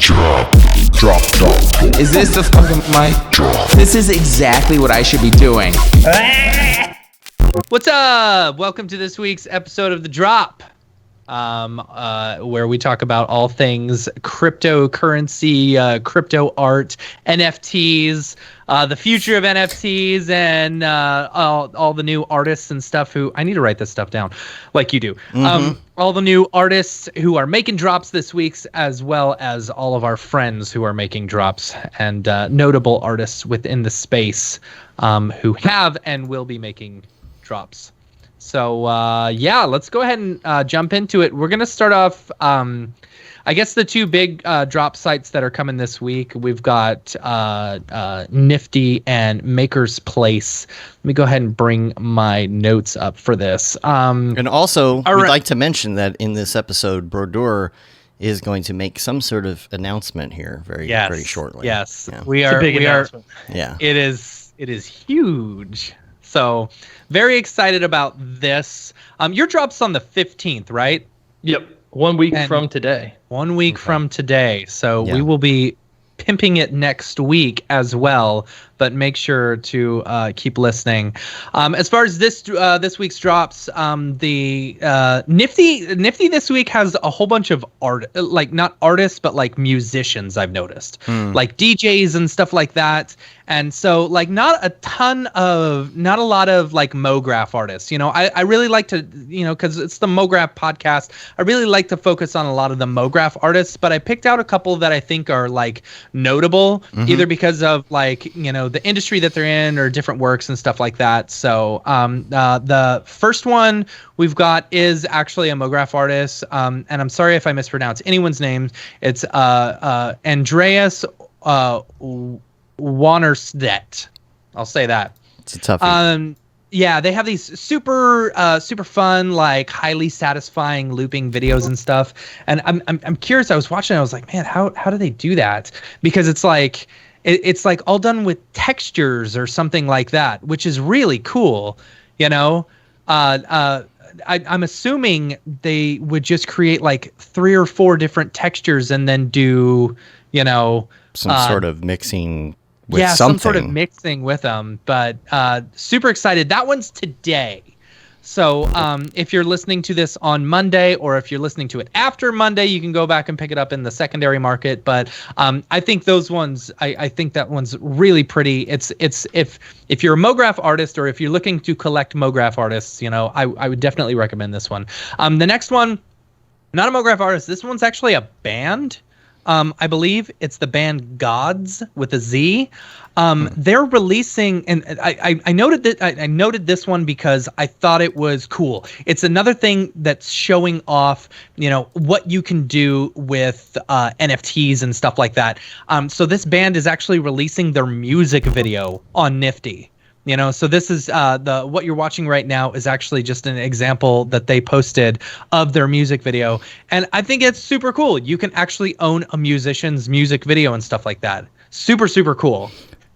Drop. Is this the fucking mic? Drop. This is exactly what I should be doing. What's up? Welcome to this week's episode of The Drop, where we talk about all things cryptocurrency, crypto art, NFTs, the future of NFTs, and all the new artists and stuff who... I need to write this stuff down like you do. All the new artists who are making drops this week, as well as all of our friends who are making drops, and notable artists within the space who have and will be making drops. So yeah, let's go ahead and jump into it. We're gonna start off I guess the two big drop sites that are coming this week. We've got Nifty and Maker's Place. Let me go ahead and bring my notes up for this. And also, we'd like to mention that in this episode, Brodeur is going to make some sort of announcement here very shortly. Yes, yeah. we are. Yeah, it is huge. So very excited about this. Your drop's on the 15th, right? Yep. 1 week from today. 1 week from today. So we will be pimping it next week as well, but make sure to keep listening. As far as this week's drops, the Nifty this week has a whole bunch of art, like not artists, but like musicians. I've noticed, like DJs and stuff like that. And so, like, not a lot of like Mograph artists. You know, I really like to, because it's the Mograph podcast, I really like to focus on a lot of the Mograph artists. But I picked out a couple that I think are like notable, either because of like, the industry that they're in or different works and stuff like that. So the first one we've got is actually a Mograph artist. And I'm sorry if I mispronounce anyone's name. It's Andreas Wannerstedt. I'll say that. It's a toughie. Yeah, they have these super fun, like highly satisfying looping videos and stuff. And I'm curious. I was watching. I was like, man, how do they do that? Because it's like all done with textures or something like that, which is really cool. I'm assuming they would just create like 3 or 4 different textures and then do some sort of mixing. With something. Some sort of mixing with them, but super excited. That one's today. So if you're listening to this on Monday, or if you're listening to it after Monday, you can go back and pick it up in the secondary market. But I think those ones, I think that one's really pretty. It's if you're a Mograph artist, or if you're looking to collect Mograph artists, I would definitely recommend this one. The next one, not a Mograph artist. This one's actually a band. I believe it's the band Gods with a Z. They're releasing, and I noted that I noted this one because I thought it was cool. It's another thing that's showing off, what you can do with NFTs and stuff like that. So this band is actually releasing their music video on Nifty. So this is what you're watching right now is actually just an example that they posted of their music video. And I think it's super cool. You can actually own a musician's music video and stuff like that. Super, super cool.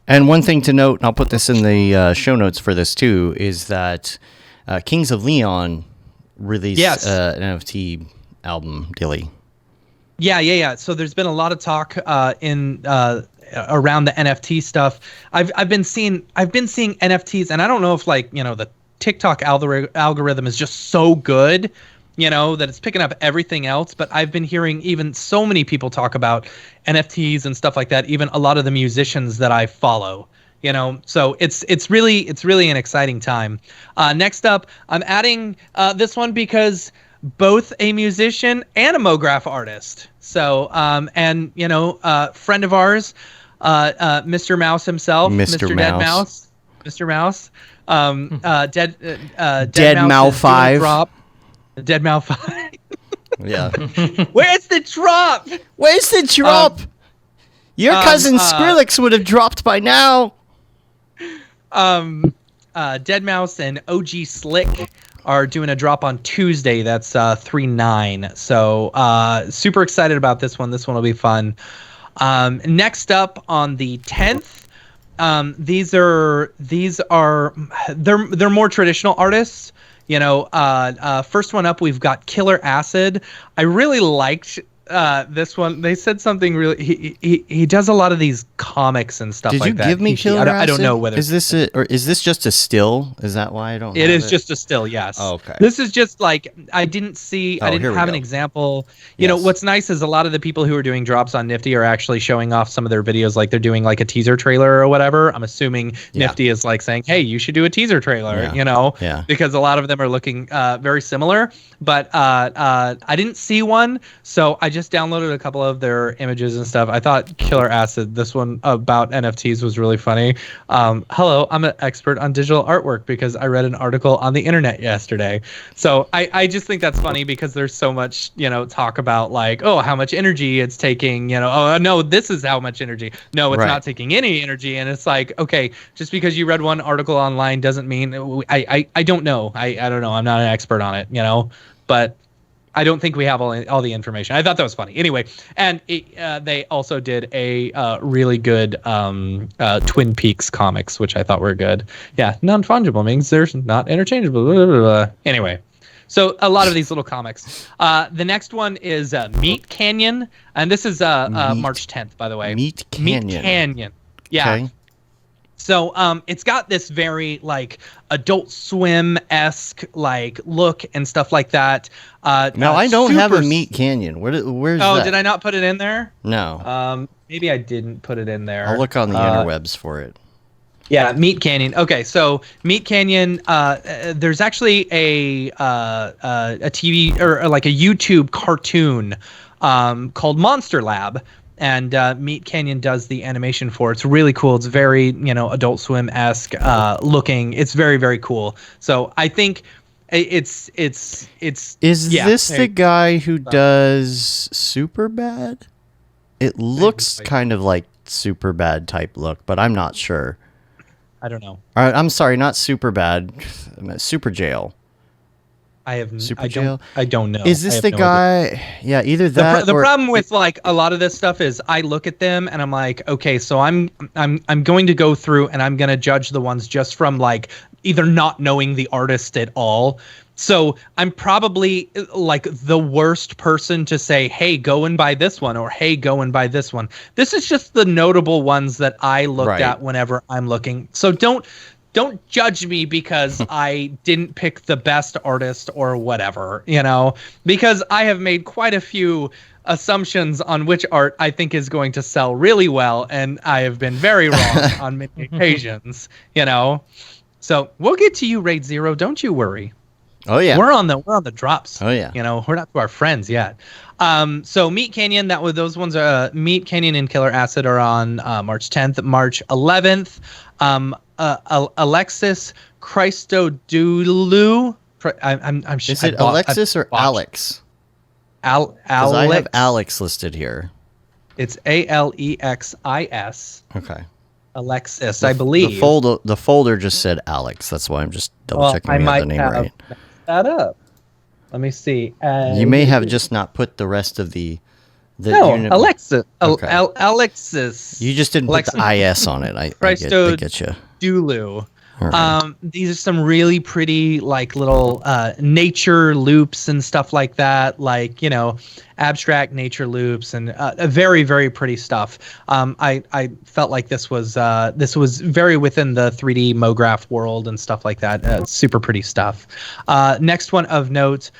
And one thing to note, and I'll put this in the show notes for this too, is that Kings of Leon released an NFT album, Dilly. Yeah. So there's been a lot of talk around the NFT stuff. I've been seeing NFTs, and I don't know if the TikTok algorithm is just so good, that it's picking up everything else. But I've been hearing even so many people talk about NFTs and stuff like that. Even a lot of the musicians that I follow. So it's really an exciting time. Next up, I'm adding this one because both a musician and a Mograph artist. So friend of ours, Mr. Mouse himself, Mr. Dead Mouse, Mr. Mouse, Dead Mouse 5. Dead Mouse 5. Yeah. Where's the drop? Where's the drop? Your cousin Skrillex would have dropped by now. Dead Mouse and OG Slick are doing a drop on Tuesday. That's 3/9. So super excited about this one. This one will be fun. Next up on the 10th, they're more traditional artists. First one up, we've got Killer Acid. I really liked this one, they said something really. He does a lot of these comics and stuff Did like that. Did you give me Killer I don't know whether is this or is this just a still? Is that why I don't? It is just a still, yes. Oh, okay. This is just like I didn't have an example. You know, what's nice is a lot of the people who are doing drops on Nifty are actually showing off some of their videos, like they're doing like a teaser trailer or whatever. I'm assuming Nifty is like saying, "Hey, you should do a teaser trailer," you know, because a lot of them are looking very similar. But I didn't see one, so I just downloaded a couple of their images and stuff. I thought Killer Acid, this one about NFTs, was really funny. Hello, I'm an expert on digital artwork because I read an article on the internet yesterday. So I just think that's funny because there's so much, talk about like, oh, how much energy it's taking, oh, no, this is how much energy. No, it's not taking any energy. And it's like, okay, just because you read one article online doesn't mean I don't know. I don't know. I'm not an expert on it, but I don't think we have all the information. I thought that was funny. Anyway, and they also did a really good Twin Peaks comics, which I thought were good. Yeah, non-fungible means they're not interchangeable. Blah, blah, blah. Anyway, so a lot of these little comics. The next one is Meat Canyon, and this is March 10th, by the way. Meat Canyon. Meat Canyon. Yeah. Okay. So it's got this very like Adult Swim-esque like look and stuff like that. Now I don't have a Meat Canyon. Where's that? Did I not put it in there? No. Maybe I didn't put it in there. I'll look on the interwebs for it. Yeah, Meat Canyon. Okay, so Meat Canyon. There's actually a TV or like a YouTube cartoon called Monster Lab. And Meat Canyon does the animation for it. It's really cool. It's very, Adult Swim-esque looking. It's very, very cool. So I think it's. Is this the guy who does Superbad? It looks kind of like Superbad type look, but I'm not sure. I don't know. I'm sorry, not Superbad. Super Jail. I don't know. Is this the guy? Idea. Yeah, either that. The problem with like a lot of this stuff is I look at them and I'm like, okay, so I'm going to go through and I'm going to judge the ones just from like either not knowing the artist at all. So I'm probably like the worst person to say, hey, go and buy this one, or hey, go and buy this one. This is just the notable ones that I looked at whenever I'm looking. So don't judge me because I didn't pick the best artist or whatever, because I have made quite a few assumptions on which art I think is going to sell really well, and I have been very wrong on many occasions, So we'll get to you, Raid Zero. Don't you worry. Oh yeah, we're on the drops. Oh yeah, we're not to our friends yet. So Meat Canyon, those ones are Meat Canyon and Killer Acid are on March 10th, March 11th. Alexis Christodoulou. I'm sure. Is it Alexis or Alex? Alex. I have Alex listed here. It's Alexis. Okay. Alexis, I believe. The folder just said Alex. That's why I'm just double checking we have the name right. That up. Let me see. You may have just not put the rest of the. Alexis. Okay. Alexis. You just didn't put the IS on it. I get you. Dulu. Right. These are some really pretty like little nature loops and stuff like that, like abstract nature loops and very, very pretty stuff. I felt like this was very within the 3D Mograph world and stuff like that. Super pretty stuff. Next one of note,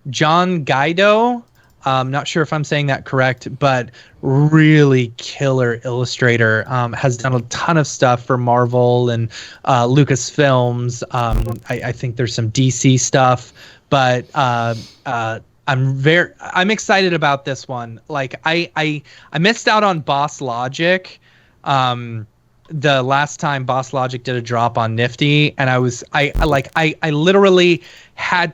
John Guido. Not sure if I'm saying that correct, but really killer illustrator. Has done a ton of stuff for Marvel and Lucasfilms. I think there's some DC stuff, but I'm excited about this one. Like I missed out on Boss Logic. The last time Boss Logic did a drop on Nifty, and I literally had.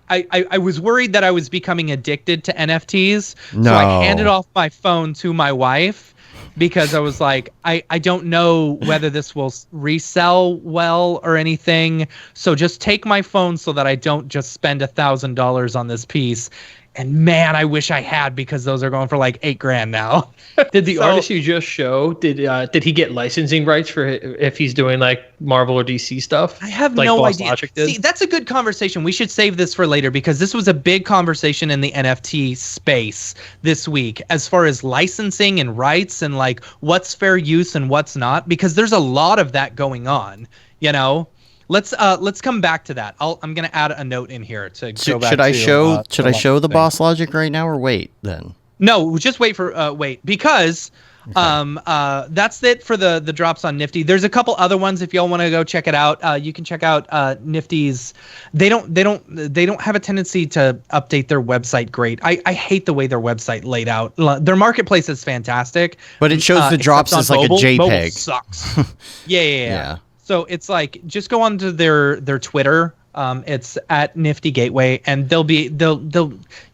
I was worried that I was becoming addicted to NFTs. No. So I handed off my phone to my wife because I was like, I don't know whether this will resell well or anything. So just take my phone so that I don't just spend $1,000 on this piece. And man, I wish I had, because those are going for like $8,000 now. Did the artist you just show, did he get licensing rights for if he's doing like Marvel or DC stuff? I have like no Boss idea. Logic did? See, that's a good conversation. We should save this for later, because this was a big conversation in the NFT space this week as far as licensing and rights and like what's fair use and what's not, because there's a lot of that going on, you know. Let's come back to that. I'm gonna add a note in here to go back. Should I to, show the Boss Logic right now, or wait then? No, just wait for because that's it for the drops on Nifty. There's a couple other ones if y'all want to go check it out. You can check out Nifty's. They don't have a tendency to update their website great. I hate the way their website laid out. Their marketplace is fantastic, but it shows the drops as like mobile. a JPEG. Mobile sucks. Yeah. So it's like, just go onto their Twitter. It's at Nifty Gateway, and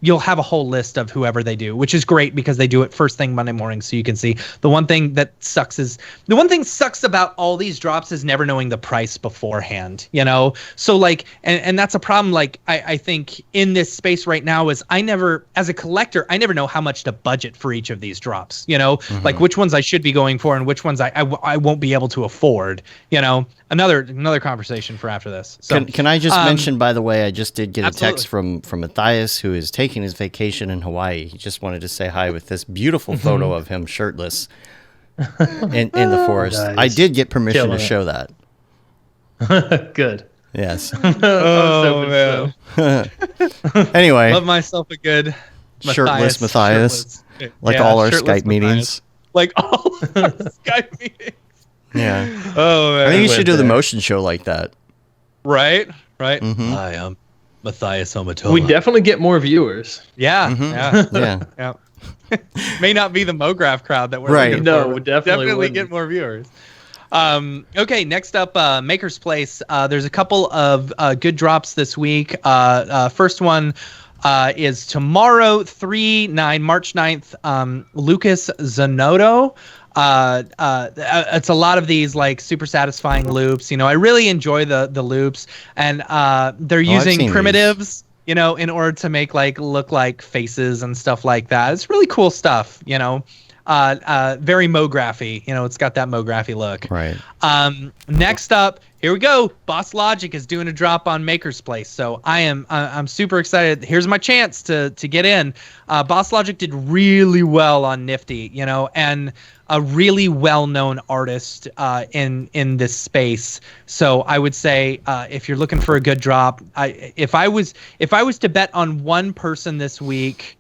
you'll have a whole list of whoever they do, which is great because they do it first thing Monday morning, so you can see. The one thing sucks about all these drops is never knowing the price beforehand, you know. So like, and that's a problem. Like I think in this space right now is as a collector, I never know how much to budget for each of these drops, you know, like which ones I should be going for and which ones I won't be able to afford, you know. Another conversation for after this. So can I just mention, by the way, I just did get a text from Matthias, who is taking his vacation in Hawaii. He just wanted to say hi with this beautiful photo of him shirtless in the forest. Nice. I did get permission to show that. Good. Yes. Oh man. Anyway, love myself a good shirtless Matthias. Like all our Skype meetings. Like all our Skype meetings. Yeah. Oh man. I think you should do the motion show like that. Right. Mm-hmm. Hi, I'm Matthias Omatola. We definitely get more viewers. Yeah. Mm-hmm. Yeah. May not be the Mograph crowd that we're right. looking for. No, definitely get more viewers. Okay, next up, Maker's Place. There's a couple of good drops this week. First one is tomorrow, March 9th. Lucas Zanotto. It's a lot of these like super satisfying loops. You know, I really enjoy the loops, and they're using primitives, you know, in order to make look like faces and stuff like that. It's really cool stuff, you know. Very Mography, you know, it's got that Mography look. Right. Next up, here we go. Boss Logic is doing a drop on Maker's Place, so I'm super excited. Here's my chance to get in. Boss Logic did really well on Nifty, you know, and a really well-known artist in this space. So I would say if you're looking for a good drop, if I was to bet on one person this week,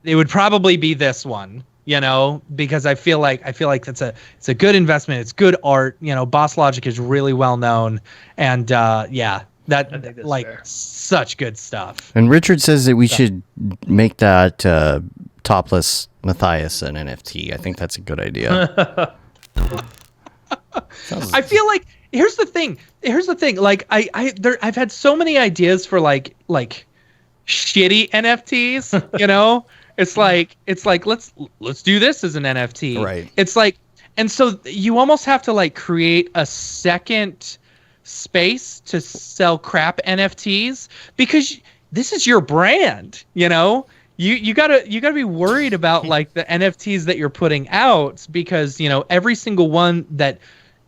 it would probably be this one. You know, because I feel like it's a good investment. It's good art. You know, Boss Logic is really well known, and such good stuff. And Richard says that we should make that topless Matthias an NFT. I think that's a good idea. I feel like here's the thing. Like I've had so many ideas for like shitty NFTs. You know. It's like let's do this as an NFT. Right. It's like, and so you almost have to like create a second space to sell crap NFTs, because this is your brand, you know? You gotta be worried about like the NFTs that you're putting out, because, you know, every single one that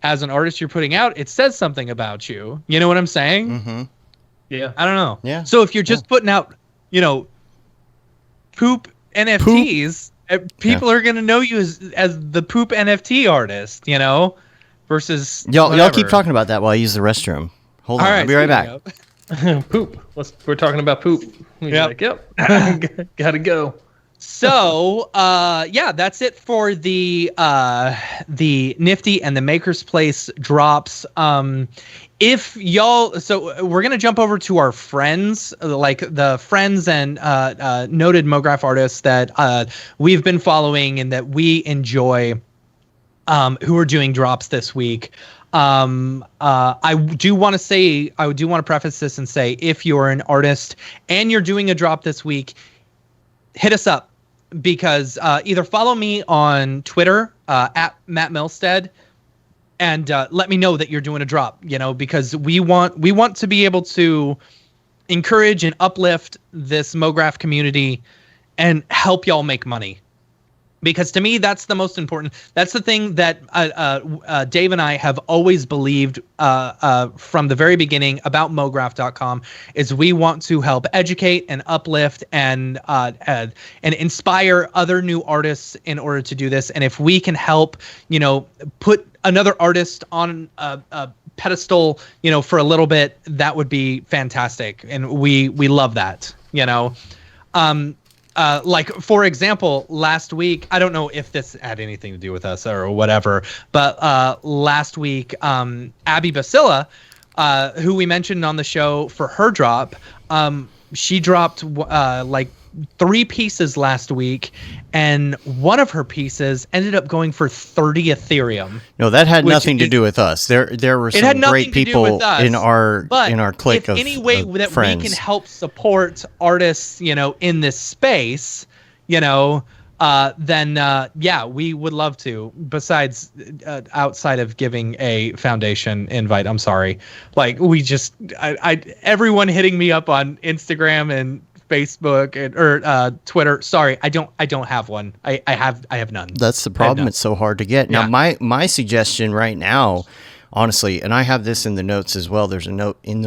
as an artist you're putting out, it says something about you. You know what I'm saying? Mm-hmm. Yeah. I don't know. Yeah. So if you're just putting out, you know, poop NFTs, people are gonna know you as the poop NFT artist, you know, versus y'all keep talking about that while I use the restroom. Hold on, I'll be right back. Poop. We're talking about poop. Yep. Gotta go. So that's it for the Nifty and the Maker's Place drops. If y'all, so we're gonna jump over to our friends, like the friends and noted Mograph artists that we've been following and that we enjoy, who are doing drops this week. I do want to preface this and say, if you're an artist and you're doing a drop this week, hit us up, because either follow me on Twitter at Matt Milstead, and let me know that you're doing a drop, you know, because we want to be able to encourage and uplift this Mograph community and help y'all make money. Because to me, that's the most important. That's the thing that Dave and I have always believed from the very beginning about Mograph.com is we want to help educate and uplift and inspire other new artists in order to do this. And if we can help, put another artist on a pedestal, for a little bit, that would be fantastic. And we love that, like, for example, last week, I don't know if this had anything to do with us or whatever, but last week, Abby Basila, who we mentioned on the show for her drop, she dropped like 3 pieces last week, and one of her pieces ended up going for 30 Ethereum. No, that had nothing to do with us. There were some great people in our clique of any way that friends. we can help support artists, in this space, then yeah, we would love to. Besides, outside of giving a foundation invite, I'm sorry. Like, we just, everyone hitting me up on Instagram and Facebook or Twitter. Sorry, I don't have one. I have none. That's the problem. It's so hard to get. Now, my suggestion right now, honestly, and I have this in the notes as well. There's a note in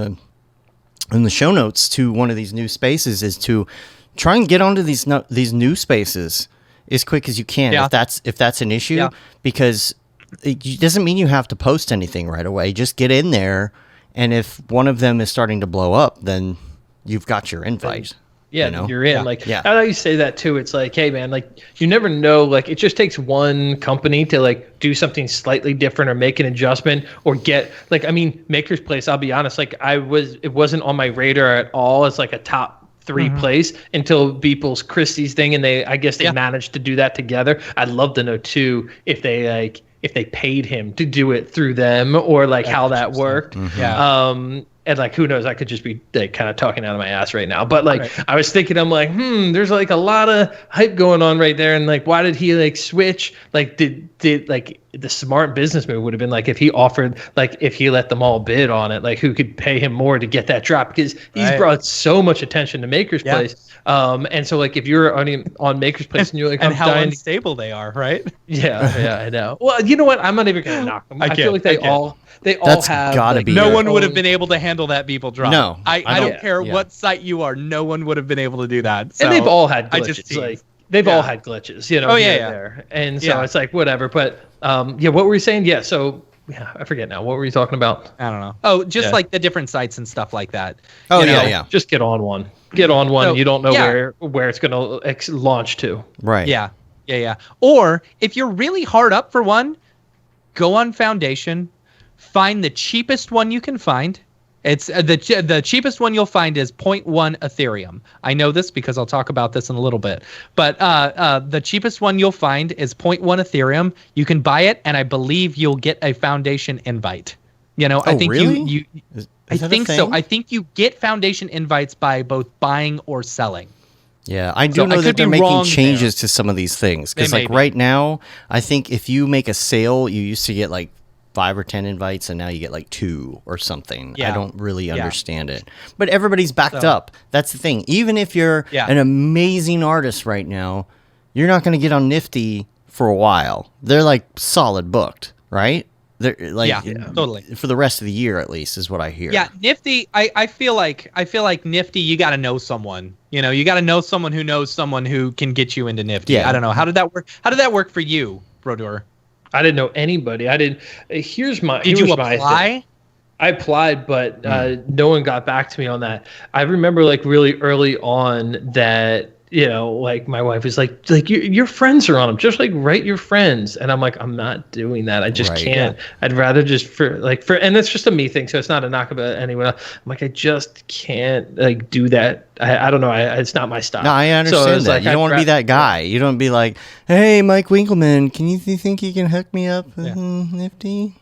the show notes to one of these new spaces, is to try and get onto these new spaces as quick as you can. Yeah. If that's an issue, because it doesn't mean you have to post anything right away. Just get in there, and if one of them is starting to blow up, then you've got your invite. Yeah, you're in. Like, I know you say that too. It's like, hey man, like, you never know. Like, it just takes one company to like do something slightly different or make an adjustment or get like, I mean, Maker's Place. I'll be honest. Like, it wasn't on my radar at all as like a top 3 place until Beeple's Christie's thing, and I guess they managed to do that together. I'd love to know too if they paid him to do it through them, or like how that worked. And like, who knows? I could just be like kind of talking out of my ass right now. But like, I was thinking, I'm like, there's like a lot of hype going on right there. And like, why did he like switch? Like, did like the smart business move would have been like if he offered, like if he let them all bid on it, like who could pay him more to get that drop? Because he's brought so much attention to Maker's Place. And so like if you're on Maker's Place and you're like, and how unstable they are, right? Yeah, I know. Well, you know what? I'm not even gonna knock them. I feel like they all have. Gotta be no one would have been able to handle that Beeple drop. No, I don't care what site you are. No one would have been able to do that. So and they've all had glitches. They've all had glitches, there. And so it's like whatever. But what were you saying? Yeah. So I forget now. What were you talking about? I don't know. Oh, just like the different sites and stuff like that. Oh, yeah. Just get on one. So, you don't know where it's going to launch to. Right. Yeah. Or if you're really hard up for one, go on Foundation, find the cheapest one you can find. It's the cheapest one you'll find is 0.1 Ethereum. I know this because I'll talk about this in a little bit. But the cheapest one you'll find is 0.1 Ethereum. You can buy it, and I believe you'll get a Foundation invite. I think really? I think so. I think you get Foundation invites by both buying or selling. Yeah, I do know that they're making changes to some of these things. Because like right now, I think if you make a sale, you used to get like 5 or 10 invites, and now you get like 2 or something. I don't really understand it. But everybody's backed up. That's the thing. Even if you're an amazing artist right now, you're not going to get on Nifty for a while. They're like solid booked, right? They're like totally for the rest of the year, at least, is what I hear. Yeah, Nifty. I feel like Nifty. You got to know someone. You got to know someone who knows someone who can get you into Nifty. I don't know. How did that work? How did that work for you, Brodeur? I didn't know anybody. I didn't. Here's my. Did you apply? I applied, but no one got back to me on that. I remember like really early on that. Like my wife was like your friends are on them. Just like write your friends. And I'm like, I'm not doing that. I just can't. Yeah. I'd rather just and it's just a me thing. So it's not a knock about anyone else. I'm like, I just can't like do that. I don't know. It's not my style. No, I understand that. Like, you don't want to be that guy. You don't be like, hey, Mike Winkleman, do you think you can hook me up with Nifty?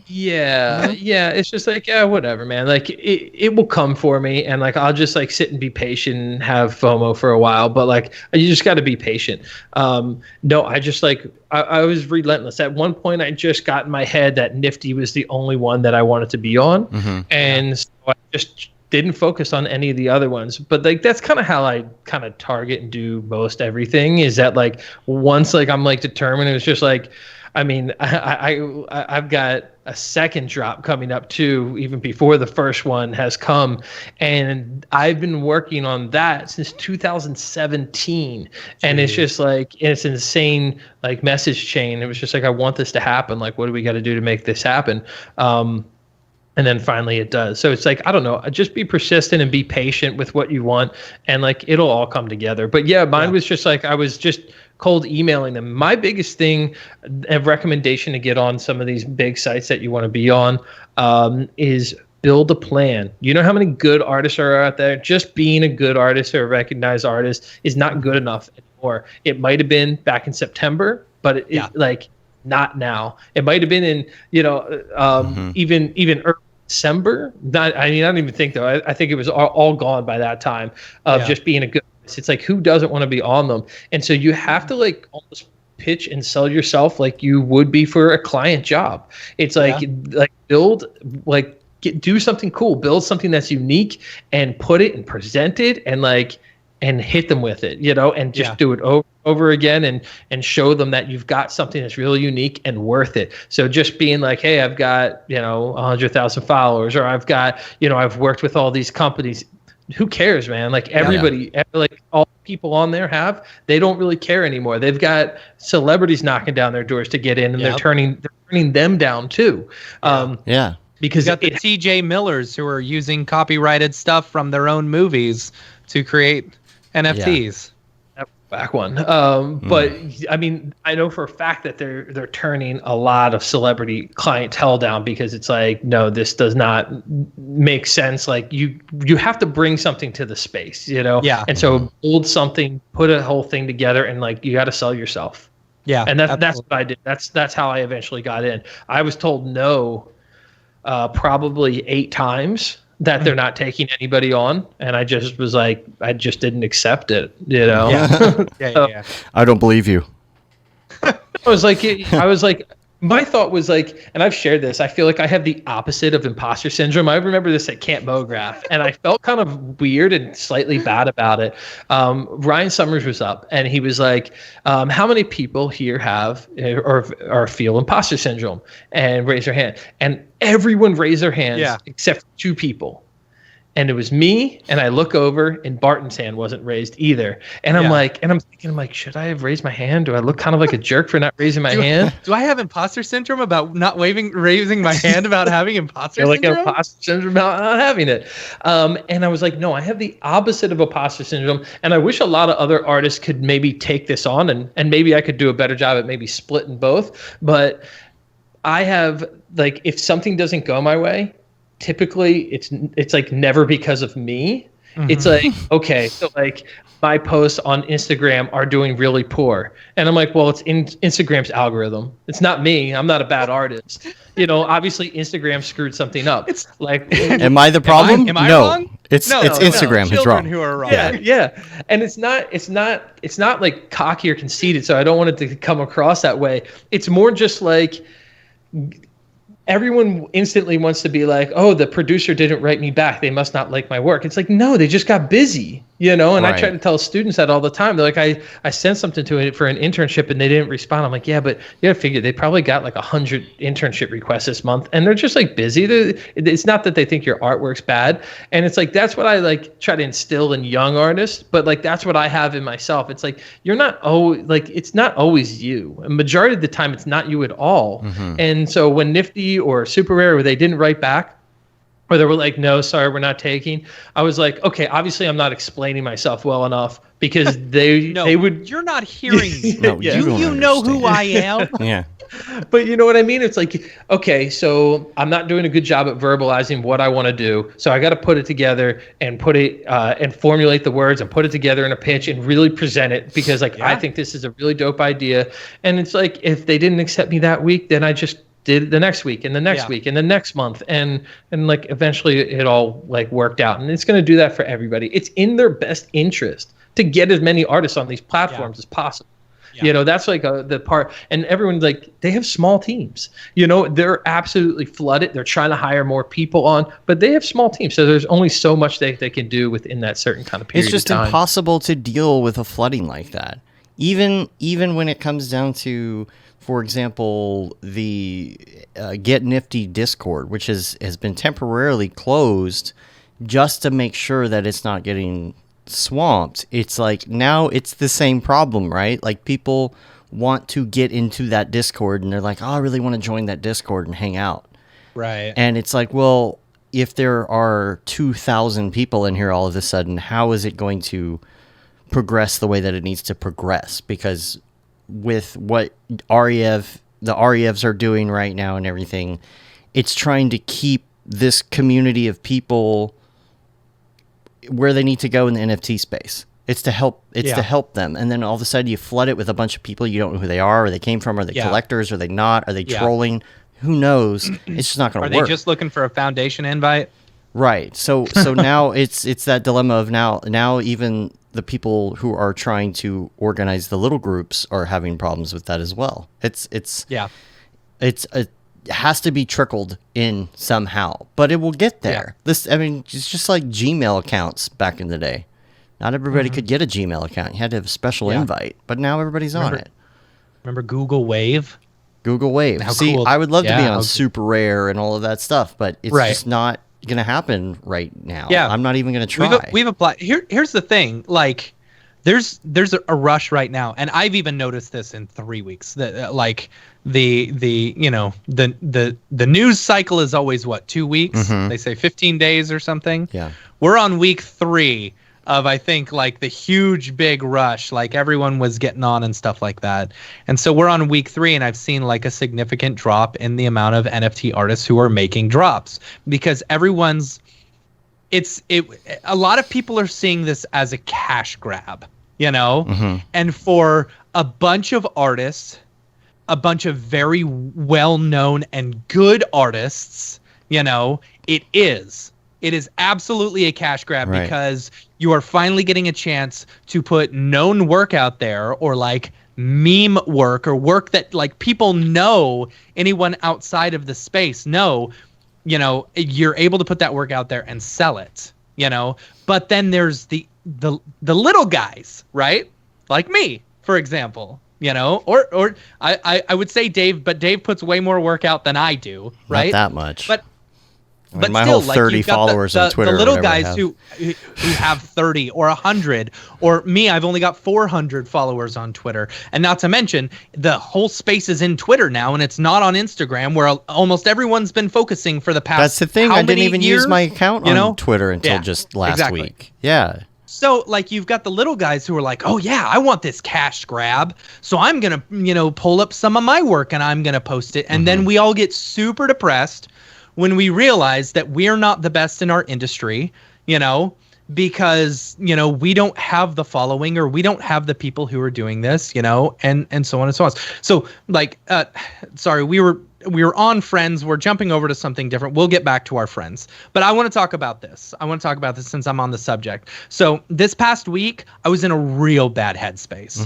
Yeah. It's just like, whatever, man. Like it will come for me, and like I'll just like sit and be patient and have FOMO for a while. But like you just got to be patient. No, I just like I was relentless. At one point, I just got in my head that Nifty was the only one that I wanted to be on, and so I just didn't focus on any of the other ones. But like that's kind of how I kind of target and do most everything, is that like once like I'm like determined, it was just like, I mean, I've got a second drop coming up too, even before the first one has come. And I've been working on that since 2017. And it's just like, it's insane, like message chain. It was just like, I want this to happen. Like, what do we got to do to make this happen? And then finally it does. So it's like, I don't know, just be persistent and be patient with what you want. And like, it'll all come together. But yeah, mine was just like, I was just cold emailing them. My biggest thing, a recommendation to get on some of these big sites that you want to be on, is build a plan. You know how many good artists are out there? Just being a good artist or a recognized artist is not good enough anymore. It might have been back in September, but like not now. It might have been in, even early December. I don't even think though. I think it was all gone by that time of just being a good artist. It's like, who doesn't want to be on them? And so you have to like almost pitch and sell yourself like you would be for a client job. It's like build like do something cool, build something that's unique and put it and present it and hit them with it, and just do it over again and show them that you've got something that's really unique and worth it. So just being like, hey, I've got, 100,000 followers, or I've got, I've worked with all these companies. Who cares, man? Like everybody, like all people on there they don't really care anymore. They've got celebrities knocking down their doors to get in, and they're turning them down too. Because you got the TJ Millers who are using copyrighted stuff from their own movies to create NFTs. Back one. But I mean, I know for a fact that they're turning a lot of celebrity clientele down, because it's like, no, this does not make sense. Like you have to bring something to the space, And so build something, put a whole thing together, and like you got to sell yourself. Yeah. And that's what I did. That's how I eventually got in. I was told no probably 8 times that they're not taking anybody on, and I just was like, I just didn't accept it, Yeah. I don't believe you. I was like, my thought was like, and I've shared this, I feel like I have the opposite of imposter syndrome. I remember this at Camp Mograph, and I felt kind of weird and slightly bad about it. Ryan Summers was up, and he was like, how many people here have or feel imposter syndrome? And raise their hand. And everyone raised their hands except 2 people. And it was me, and I look over, and Barton's hand wasn't raised either. And I'm thinking, should I have raised my hand? Do I look kind of like a jerk for not raising my hand? Do I have imposter syndrome about not raising my hand about having imposter syndrome? Like imposter syndrome about not having it. And I was like, no, I have the opposite of imposter syndrome. And I wish a lot of other artists could maybe take this on, and maybe I could do a better job at maybe splitting both. But I have, like, if something doesn't go my way, typically it's like never because of me. It's like, okay, so like my posts on Instagram are doing really poor, and I'm like, well, it's in Instagram's algorithm. It's not me. I'm not a bad artist. Obviously Instagram scruld something up. It's like, am I the problem? Am I no, wrong? it's Instagram who's wrong. Who are wrong. Yeah. And it's not like cocky or conceited, so I don't want it to come across that way. It's more just like, everyone instantly wants to be like, oh, the producer didn't write me back, they must not like my work. It's like, no, they just got busy, and I try to tell students that all the time. They're like, I sent something to it for an internship and they didn't respond. I'm like, yeah, but you gotta figure they probably got like 100 internship requests this month, and they're just like busy. It's not that they think your artwork's bad. And it's like, that's what I like try to instill in young artists, but like that's what I have in myself. It's like, you're not it's not always you. A majority of the time it's not you at all. And so when Nifty or Super Rare, where they didn't write back, or they were like, no, sorry, we're not taking, I was like, okay, obviously I'm not explaining myself well enough, because they would. You're not hearing me. No, you know who I am. Yeah. But you know what I mean? It's like, okay, so I'm not doing a good job at verbalizing what I want to do. So I got to put it together and put it and formulate the words and put it together in a pitch and really present it, because I think this is a really dope idea. And it's like, if they didn't accept me that week, then I just did it the next week and the next week and the next month. And like eventually it all like worked out. And it's going to do that for everybody. It's in their best interest to get as many artists on these platforms as possible. That's like the part, and everyone, like, they have small teams, they're absolutely flooded. They're trying to hire more people on, but they have small teams. So there's only so much they can do within that certain kind of period of time. It's just impossible to deal with a flooding like that. Even when it comes down to, for example, the Get Nifty Discord, which has been temporarily closed just to make sure that it's not getting swamped. It's like now it's the same problem, right? Like people want to get into that Discord and they're like, oh, I really want to join that Discord and hang out. Right. And it's like, well, if there are 2,000 people in here all of a sudden, how is it going to progress the way that it needs to progress? Because with what the REVs are doing right now and everything, it's trying to keep this community of people where they need to go in the NFT space. It's to help them. And then all of a sudden you flood it with a bunch of people you don't know who they are, or they came from, are they collectors, are they not, are they trolling? Who knows? It's just not going to work. Are they just looking for a foundation invite? Right. So now it's that dilemma of now even the people who are trying to organize the little groups are having problems with that as well. It has to be trickled in somehow, but it will get there. It's just like Gmail accounts back in the day. Not everybody could get a Gmail account. You had to have a special invite, but now everybody's on it. Remember Google Wave? Google Wave. How See, cool. I would love to be on Super Rare and all of that stuff, but it's just not going to happen right now. Yeah. I'm not even going to try. We've applied. Here's the thing. Like, there's a rush right now, and I've even noticed this in 3 weeks. That like the news cycle is always 2 weeks? Mm-hmm. They say 15 days or something. Yeah. We're on week 3 of, I think, like the huge big rush, like everyone was getting on and stuff like that. And so we're on week 3, and I've seen like a significant drop in the amount of NFT artists who are making drops, because a lot of people are seeing this as a cash grab, and for a bunch of artists, a bunch of very well-known and good artists, it is absolutely a cash grab, because you are finally getting a chance to put known work out there, or like meme work, or work that like people know, anyone outside of the space know, you're able to put that work out there and sell it, but then there's the little guys, right? Like me, for example, or I would say Dave, but Dave puts way more work out than I do, right? Not that much. But my still, whole 30 followers on Twitter. The little guys who have 30 or 100, or me, I've only got 400 followers on Twitter. And not to mention, the whole space is in Twitter now, and it's not on Instagram, where almost everyone's been focusing for the past. That's the thing. I didn't even use my account on Twitter until just last week. Yeah. So, like, you've got the little guys who are like, oh, yeah, I want this cash grab, so I'm going to, pull up some of my work and I'm going to post it. And then we all get super depressed when we realize that we're not the best in our industry, because, we don't have the following, or we don't have the people who are doing this, and so on and so on. So, like, sorry, we were on Friends. We're jumping over to something different. We'll get back to our Friends. But I want to talk about this. Since I'm on the subject. So this past week, I was in a real bad headspace.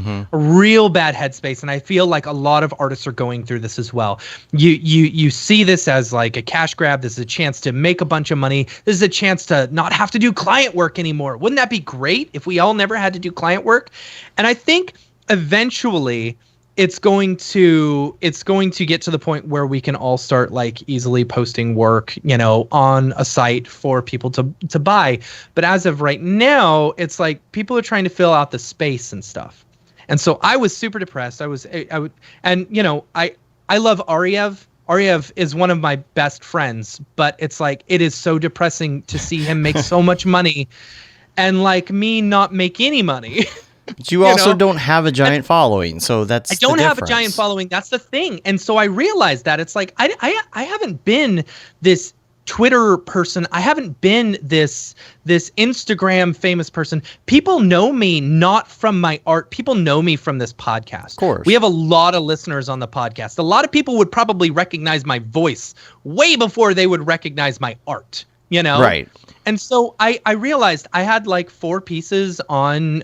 And I feel like a lot of artists are going through this as well. You see this as like a cash grab. This is a chance to make a bunch of money. This is a chance to not have to do client work anymore. Wouldn't that be great if we all never had to do client work? And I think eventually it's going to get to the point where we can all start like easily posting work, on a site for people to buy. But as of right now, it's like people are trying to fill out the space and stuff. And so I was super depressed. I love Ariev. Ariev is one of my best friends, but it's like, it is so depressing to see him make so much money and like me not make any money. But you also don't have a giant following, so that's I don't have a giant following. That's the thing. And so I realized that it's like I haven't been this Twitter person. I haven't been this Instagram famous person. People know me not from my art. People know me from this podcast. Of course. We have a lot of listeners on the podcast. A lot of people would probably recognize my voice way before they would recognize my art. Right. And so I realized I had like 4 pieces on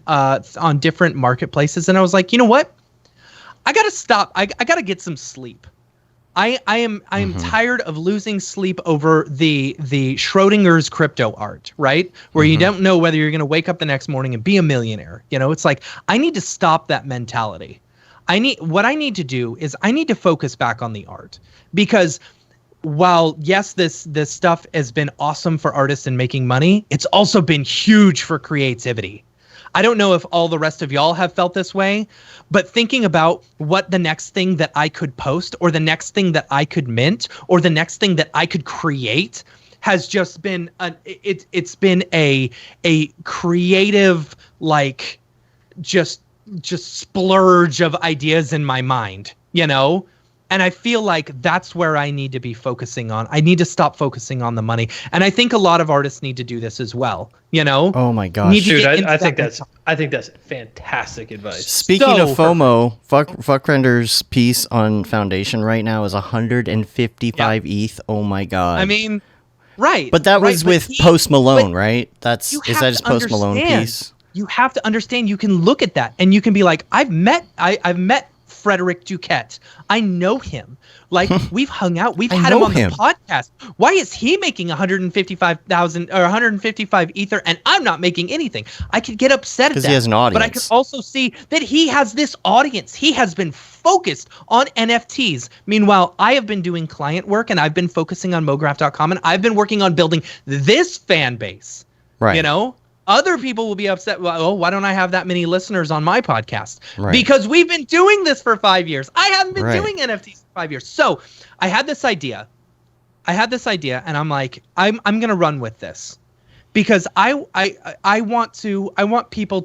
different marketplaces, and I was like, you know what? I gotta stop. I gotta get some sleep. I am tired of losing sleep over the Schrodinger's crypto art, right? Where you don't know whether you're going to wake up the next morning and be a millionaire. You know, it's like I need to stop that mentality. What I need to do is I need to focus back on the art, because while yes, this stuff has been awesome for artists and making money, it's also been huge for creativity. I don't know if all the rest of y'all have felt this way, but thinking about what the next thing that I could post, or the next thing that I could mint, or the next thing that I could create has just been it's been a creative, like, just splurge of ideas in my mind, you know? And I feel like that's where I need to be focusing on. I need to stop focusing on the money. And I think a lot of artists need to do this as well, you know? Oh my gosh. Dude, I think that's fantastic advice. Speaking of FOMO, Fuckrender's piece on Foundation right now is 155 ETH. Oh my god. I mean, right. But that was with Post Malone, right? Is that his Post Malone piece? You have to understand, you can look at that and you can be like, I've met Frederick Duquette. I know him. Like, we've hung out. We've had him on the podcast. Why is he making 155,000 or 155 ether and I'm not making anything? I could get upset at that. Because he has an audience. But I could also see that he has this audience. He has been focused on NFTs. Meanwhile, I have been doing client work and I've been focusing on Mograph.com and I've been working on building this fan base. Right. You know? Other people will be upset. Well, oh, why don't I have that many listeners on my podcast? Right. Because we've been doing this for 5 years. I haven't been doing NFTs for 5 years. So I had this idea. And I'm like, I'm gonna run with this, because I want people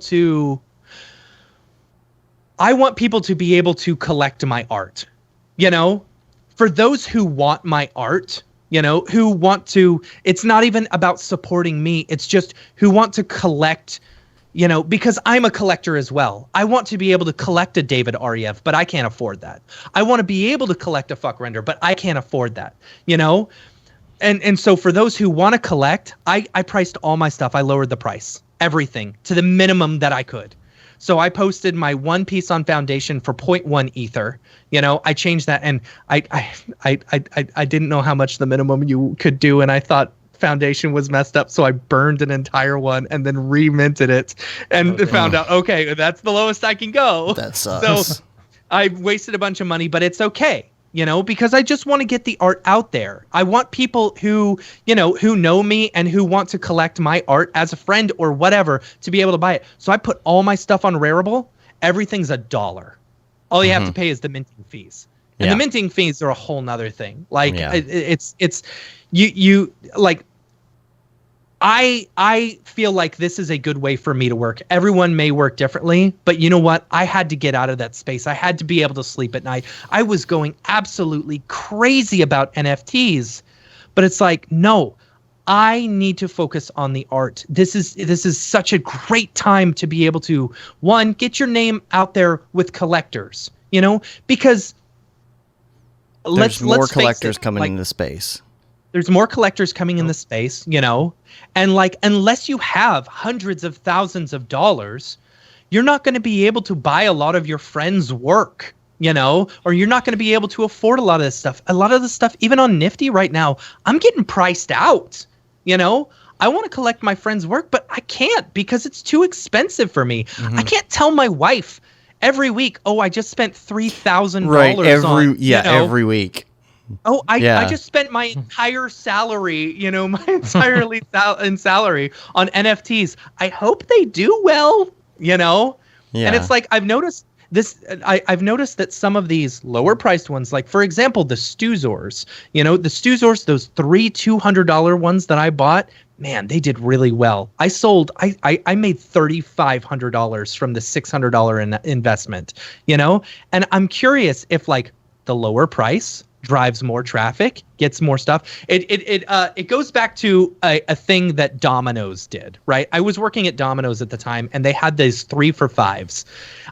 to be able to collect my art. You know, for those who want my art. You know, who want to, it's not even about supporting me. It's just who want to collect, you know, because I'm a collector as well. I want to be able to collect a David Ariev, but I can't afford that. I want to be able to collect a Fuckrender, but I can't afford that, you know? And so for those who want to collect, I priced all my stuff. I lowered the price, everything, to the minimum that I could. So I posted my one piece on Foundation for 0.1 ether. You know, I changed that, and I didn't know how much the minimum you could do, and I thought Foundation was messed up, so I burned an entire one and then reminted it, and found out, okay, that's the lowest I can go. That sucks. So I wasted a bunch of money, but it's okay. You know, because I just want to get the art out there. I want people who know me and who want to collect my art as a friend or whatever to be able to buy it. So I put all my stuff on Rarible. Everything's $1. All you have to pay is the minting fees. And the minting fees are a whole nother thing. Like it's you like, I feel like this is a good way for me to work. Everyone may work differently, but you know what? I had to get out of that space. I had to be able to sleep at night. I was going absolutely crazy about NFTs, but it's like, no, I need to focus on the art. This is such a great time to be able to, one, get your name out there with collectors, you know, because there's more collectors coming in the space. There's more collectors coming in the space, you know, and like, unless you have hundreds of thousands of dollars, you're not going to be able to buy a lot of your friends' work, you know, or you're not going to be able to afford a lot of this stuff. A lot of the stuff, even on Nifty right now, I'm getting priced out, you know. I want to collect my friends' work, but I can't because it's too expensive for me. I can't tell my wife every week, oh, I just spent $3,000 on, every week. Oh, I just spent my entire salary, you know, my entirely salary on NFTs. I hope they do well, you know? Yeah. And it's like, I've noticed that some of these lower priced ones, like for example, the Stuzors, you know, those 3 $200 ones that I bought, man, they did really well. I made $3,500 from the $600 investment, you know? And I'm curious if like the lower price drives more traffic, gets more stuff. It goes back to a thing that Domino's did, right? I was working at Domino's at the time, and they had these 3 for $5s.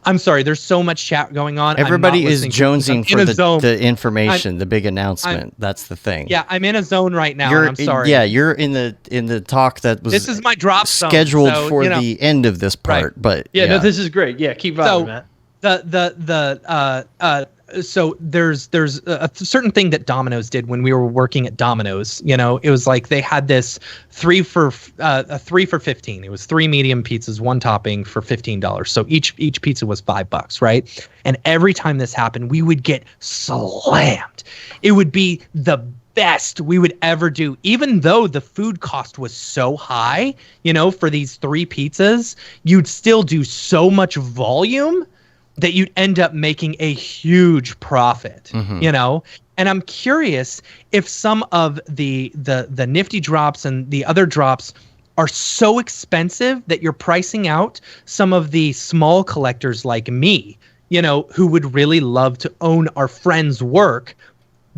I'm sorry, there's so much chat going on. Everybody is jonesing for the information, the big announcement. That's the thing. Yeah, I'm in a zone right now. And I'm sorry. Yeah, you're in the talk that was. This is my drop zone, scheduled for the end of this part, right. But no, this is great. Yeah, keep vibing, Matt. So there's a certain thing that Domino's did when we were working at Domino's. It was like they had this 3 for 15. It was 3 medium pizzas, 1 topping for $15. So each pizza was $5, right? And every time this happened, we would get slammed. It would be the best we would ever do, even though the food cost was so high. For these 3 pizzas, you'd still do so much volume that you'd end up making a huge profit, And I'm curious if some of the Nifty drops and the other drops are so expensive that you're pricing out some of the small collectors like me, who would really love to own our friends' work,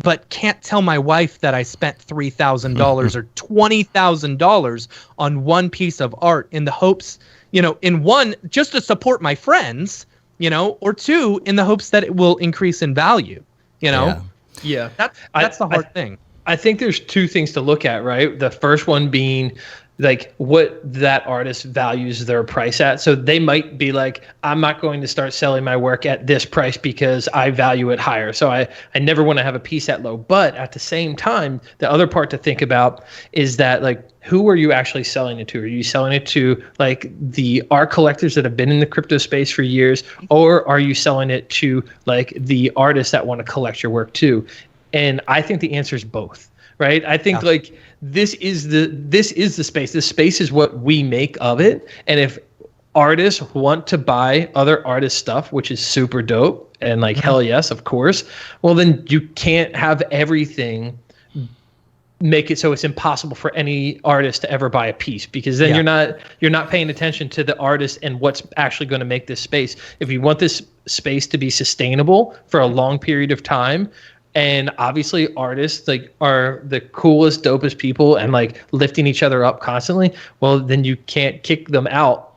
but can't tell my wife that I spent $3,000 or $20,000 on one piece of art in the hopes, in one, just to support my friends, or 2, in the hopes that it will increase in value, Yeah. That's the hard thing. I think there's 2 things to look at, right? The first one being like what that artist values their price at. So they might be like, I'm not going to start selling my work at this price because I value it higher. So I never want to have a piece that low. But at the same time, the other part to think about is that, like, who are you actually selling it to? Are you selling it to like the art collectors that have been in the crypto space for years? Or are you selling it to like the artists that want to collect your work too? And I think the answer is both. Right. I think like this is the space. This space is what we make of it. And if artists want to buy other artists' stuff, which is super dope, and like hell yes, of course, well then you can't have everything make it so it's impossible for any artist to ever buy a piece, because then you're not paying attention to the artist and what's actually going to make this space. If you want this space to be sustainable for a long period of time, and obviously artists like are the coolest, dopest people and like lifting each other up constantly, well, then you can't kick them out,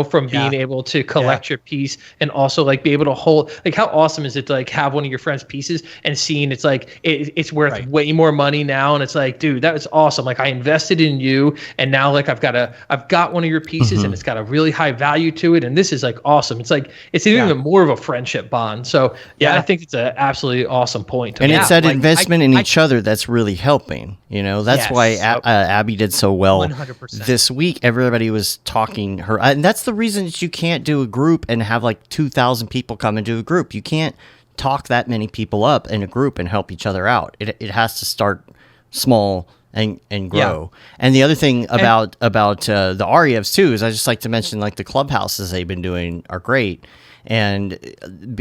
from being able to collect your piece and also like be able to hold, like how awesome is it to like have one of your friend's pieces and seeing it's like it's worth way more money now, and it's like, dude, that was awesome. Like I invested in you, and now like I've got one of your pieces and it's got a really high value to it, and this is like awesome. It's like it's even more of a friendship bond. So I think it's an absolutely awesome point. And it's that investment in each other that's really helping. That's why Abby did so well 100%. This week. Everybody was talking her, and that's the reason that you can't do a group and have like 2,000 people come into a group. You can't talk that many people up in a group and help each other out. It has to start small and grow. And the other thing about the REFs too is I just like to mention like the clubhouses they've been doing are great. And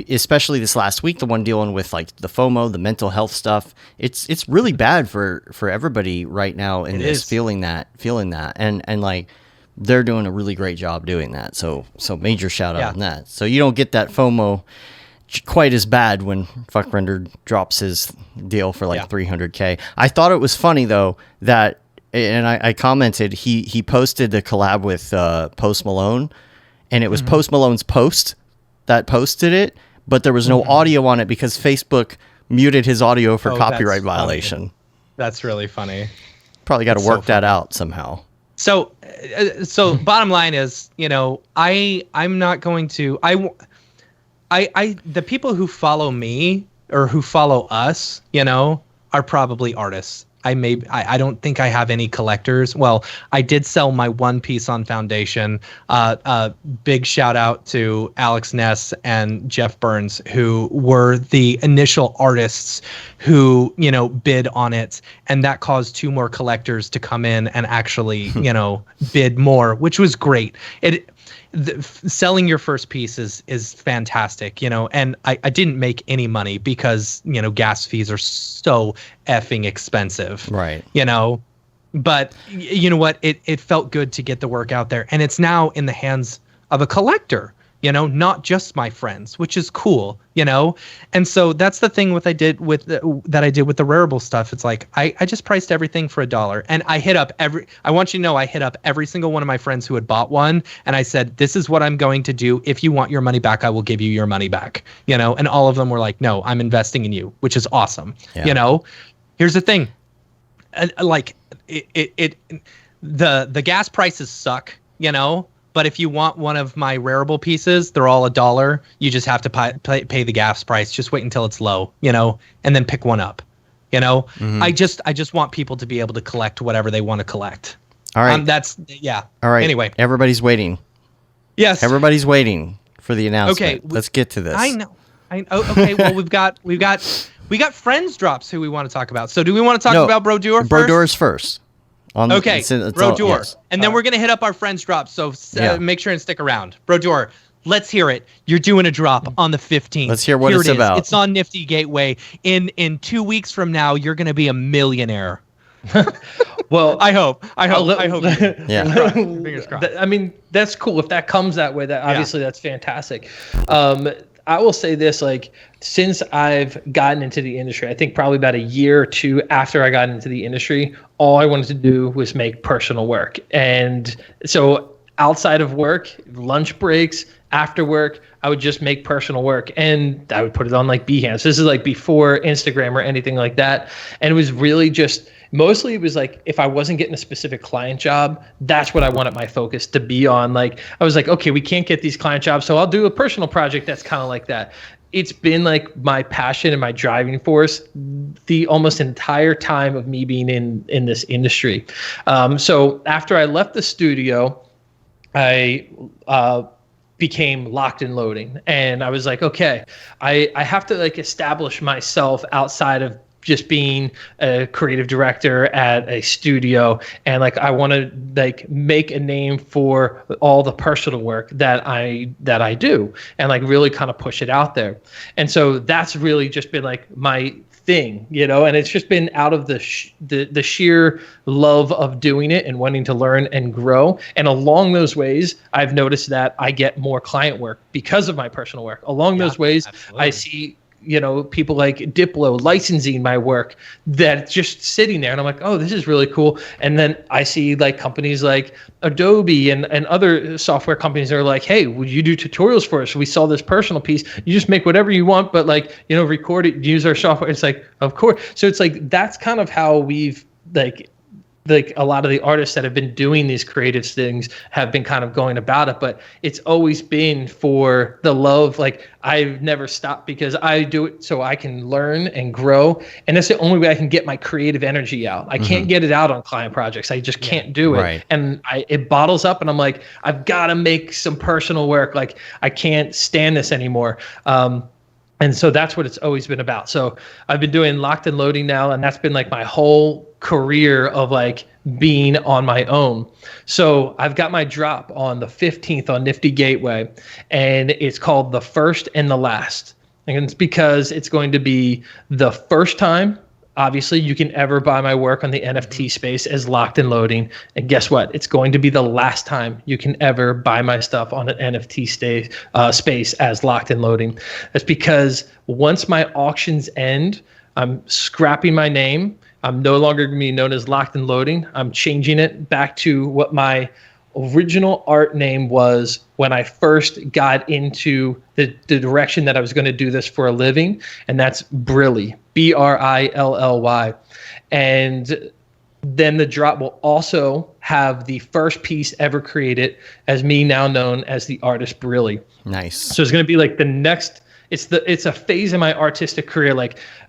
especially this last week, the one dealing with like the FOMO, the mental health stuff, it's really bad for everybody right now in this, feeling that, and like they're doing a really great job doing that. So major shout out on that. So you don't get that FOMO quite as bad when Fuckrender drops his deal for like 300K. I thought it was funny though that, and I commented, he posted the collab with Post Malone, and it was Post Malone's post that posted it, but there was no audio on it because Facebook muted his audio for copyright violation. Funny. That's really funny. Probably got to work that out somehow. So bottom line is, I'm not going to, the people who follow me or who follow us, are probably artists. I don't think I have any collectors. Well, I did sell my one piece on Foundation. Big shout out to Alex Ness and Jeff Burns, who were the initial artists who, bid on it. And that caused 2 more collectors to come in and actually, bid more, which was great. Selling your first piece is fantastic, and I didn't make any money because, gas fees are so effing expensive. Right. But you know what? It felt good to get the work out there, and it's now in the hands of a collector, not just my friends, which is cool, And so that's the thing I did with the Rarible stuff. It's like I just priced everything for $1, and I hit up I want you to know I hit up every single one of my friends who had bought one, and I said, this is what I'm going to do. If you want your money back, I will give you your money back, and all of them were like, no, I'm investing in you, which is awesome. Here's the thing. Like the gas prices suck, But if you want one of my rareable pieces, they're all $1. You just have to pay the gas price. Just wait until it's low, and then pick one up. I just want people to be able to collect whatever they want to collect. All right. All right. Anyway, everybody's waiting. Yes. Everybody's waiting for the announcement. Okay. Let's get to this. I know. Okay. Well, we've got friends drops who we want to talk about. So do we want to talk about Brodeur first? Brodeur's first. Brodeur. And then we're going to hit up our friends drops. So make sure and stick around. Brodeur, let's hear it. You're doing a drop on the 15th. Let's hear what it's about. It's on Nifty Gateway. In 2 weeks from now, you're going to be a millionaire. Well, I hope. Yeah. Fingers crossed. I mean, that's cool. If that comes that way, that's fantastic. I will say this, since I've gotten into the industry, I think probably about a year or two after I got into the industry, all I wanted to do was make personal work. And so outside of work, lunch breaks, after work, I would just make personal work, and I would put it on Behance. This is before Instagram or anything like that. And it was really mostly it was if I wasn't getting a specific client job, that's what I wanted my focus to be on. I was okay, we can't get these client jobs, so I'll do a personal project that's kind of like that. It's been my passion and my driving force the almost entire time of me being in this industry. So after I left the studio, I became locked and loading, and I was okay, I have to establish myself outside of just being a creative director at a studio, and I want to make a name for all the personal work that I do, and really kind of push it out there. And so that's really just been my thing, and it's just been out of the sheer love of doing it and wanting to learn and grow. And along those ways, I've noticed that I get more client work because of my personal work. Along those ways, absolutely. I see people like Diplo licensing my work that's just sitting there, and I'm oh, this is really cool. And then I see companies like Adobe and other software companies that are hey, would you do tutorials for us? We saw this personal piece. You just make whatever you want, but record it, use our software. It's of course. So it's that's kind of how we've a lot of the artists that have been doing these creative things have been kind of going about it, but it's always been for the love. I've never stopped because I do it so I can learn and grow, and that's the only way I can get my creative energy out. I can't get it out on client projects. I just can't do it. Right. And it bottles up, and I'm I've got to make some personal work. I can't stand this anymore. And so that's what it's always been about. So I've been doing locked and loading now, and that's been my whole career of being on my own. So I've got my drop on the 15th on Nifty Gateway, and it's called The First and the Last. And it's because it's going to be the first time, obviously, you can ever buy my work on the NFT space as locked and loading. And guess what? It's going to be the last time you can ever buy my stuff on an NFT space as locked and loading. That's because once my auctions end, I'm scrapping my name. I'm no longer going to be known as locked and loading. I'm changing it back to what my original art name was when I first got into the direction that I was going to do this for a living, and that's Brilly, Brilly. And then the drop will also have the first piece ever created as me, now known as the artist Brilly. Nice. So it's going to be the next. It's a phase in my artistic career.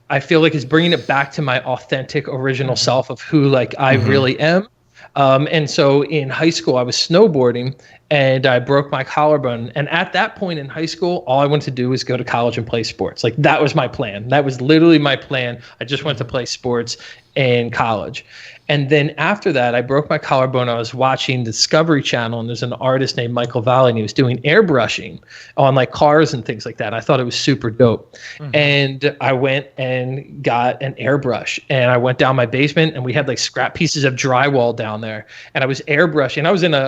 I feel it's bringing it back to my authentic original self of who I really am. And so in high school, I was snowboarding, and I broke my collarbone. And at that point in high school, all I wanted to do was go to college and play sports. That was my plan. That was literally my plan. I just wanted to play sports in college. And then after that, I broke my collarbone. I was watching Discovery Channel, and there's an artist named Michael Valley, and he was doing airbrushing on cars and things like that. I thought it was super dope. And I went and got an airbrush, and I went down my basement, and we had scrap pieces of drywall down there, and I was airbrushing.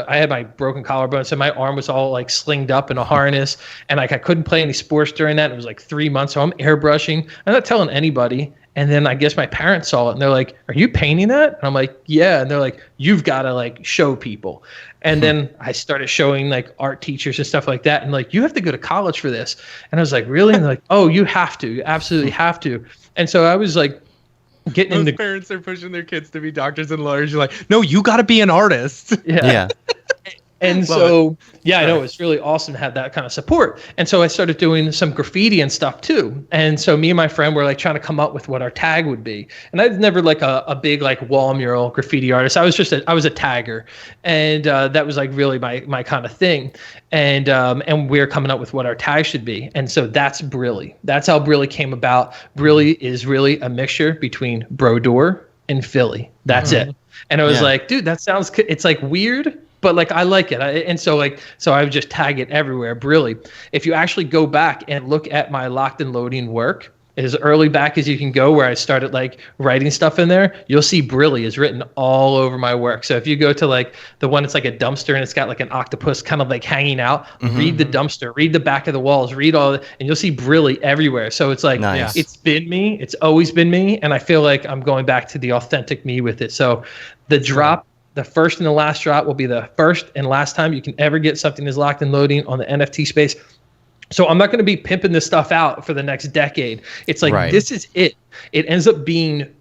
I had my broken collarbone, so my arm was all slinged up in a harness, and I couldn't play any sports during that. It was 3 months, so I'm airbrushing. I'm not telling anybody. And then I guess my parents saw it, and they're like, "Are you painting that?" And I'm like, "Yeah." And they're like, "You've got to show people." And then I started showing art teachers and stuff like that, and you have to go to college for this. And I was like, "Really?" And they're like, "Oh, you have to. You absolutely have to." And so I was getting into. Parents are pushing their kids to be doctors and lawyers. You're like, "No, you got to be an artist." Yeah. And so, I know it's really awesome to have that kind of support. And so I started doing some graffiti and stuff too. And so me and my friend were like trying to come up with what our tag would be. And I was never like a big like wall mural graffiti artist. I was a tagger, and that was like really my kind of thing. And we're coming up with what our tag should be. And so that's Brilly. That's how Brilly came about. Brilly is really a mixture between Brodeur and Philly. That's it. And I was like, dude, that sounds, it's like weird, but like I like it. So I would just tag it everywhere. Brilly. If you actually go back and look at my locked and loading work, as early back as you can go, where I started like writing stuff in there, you'll see Brilly is written all over my work. So if you go to like the one that's like a dumpster and it's got like an octopus kind of like hanging out, read the dumpster, read the back of the walls, read all that, and you'll see Brilly everywhere. So it's like, it's been me. It's always been me. And I feel like I'm going back to the authentic me with it. So the drop, the first and the last drop will be the first and last time you can ever get something that's locked and loading on the NFT space. So I'm not going to be pimping this stuff out for the next decade. It's like, this is it. It ends up being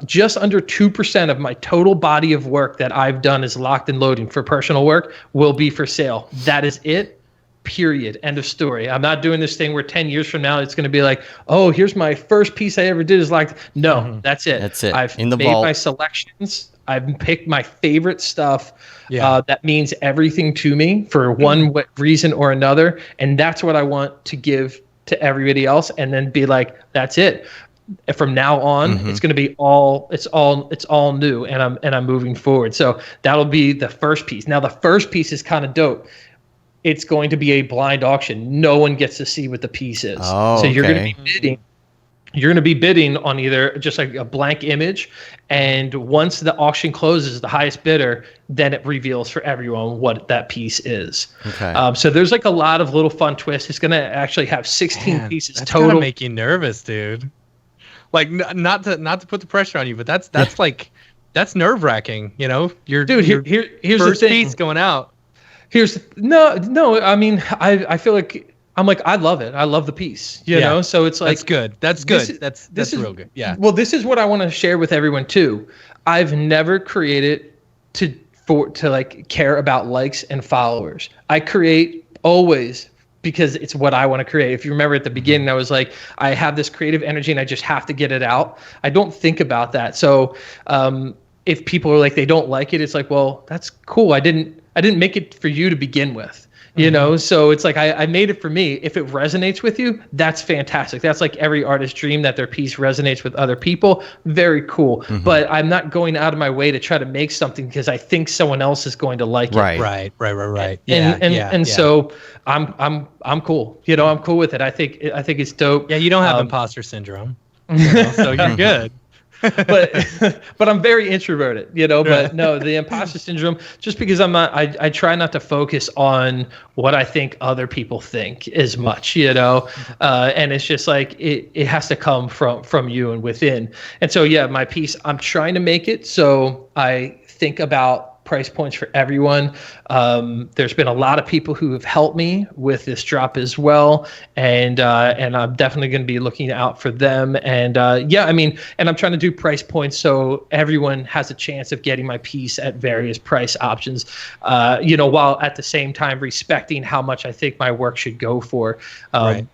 just under 2% of my total body of work that I've done is locked and loading for personal work will be for sale. That is it. Period. End of story. I'm not doing this thing where 10 years from now, it's going to be like, oh, here's my first piece I ever did is locked. No, that's it. That's it. I've in the made vault. my selections. I've picked my favorite stuff that means everything to me for one reason or another. And that's what I want to give to everybody else. And then be like, that's it. From now on, it's going to be it's all new. And I'm moving forward. So that'll be the first piece. Now the first piece is kind of dope. It's going to be a blind auction. No one gets to see what the piece is. So you're going to be bidding. You're going to be bidding on either just like a blank image, and once the auction closes, the highest bidder, then it reveals for everyone what that piece is. So there's like a lot of little fun twists. It's going to actually have 16 pieces that's total. That's make you nervous, dude. Like not to put the pressure on you, but that's like that's nerve wracking. You know, here's first the piece going out. No. I mean, I feel like. I'm like, I love it. I love the piece, you know? So it's like, that's good. That's real good. Yeah. Well, this is what I want to share with everyone too. I've never created to like care about likes and followers. I create always because it's what I want to create. If you remember at the beginning, I was like, I have this creative energy and I just have to get it out. I don't think about that. So, if people are like, they don't like it, it's like, well, that's cool. I didn't make it for you to begin with. You know, so it's like I made it for me. If it resonates with you, that's fantastic. That's like every artist's dream that their piece resonates with other people. Very cool. But I'm not going out of my way to try to make something because I think someone else is going to like it. Right. And so I'm cool. You know, I'm cool with it. I think it's dope. Yeah, you don't have imposter syndrome, so you're good. but I'm very introverted, you know, but no, the imposter syndrome, just because I try not to focus on what I think other people think as much, you know, and it's just like, it has to come from you and within. And so, yeah, my piece, I'm trying to make it so I think about price points for everyone. There's been a lot of people who have helped me with this drop as well, and I'm definitely going to be looking out for them. And I mean, and I'm trying to do price points so everyone has a chance of getting my piece at various price options. You know, while at the same time respecting how much I think my work should go for,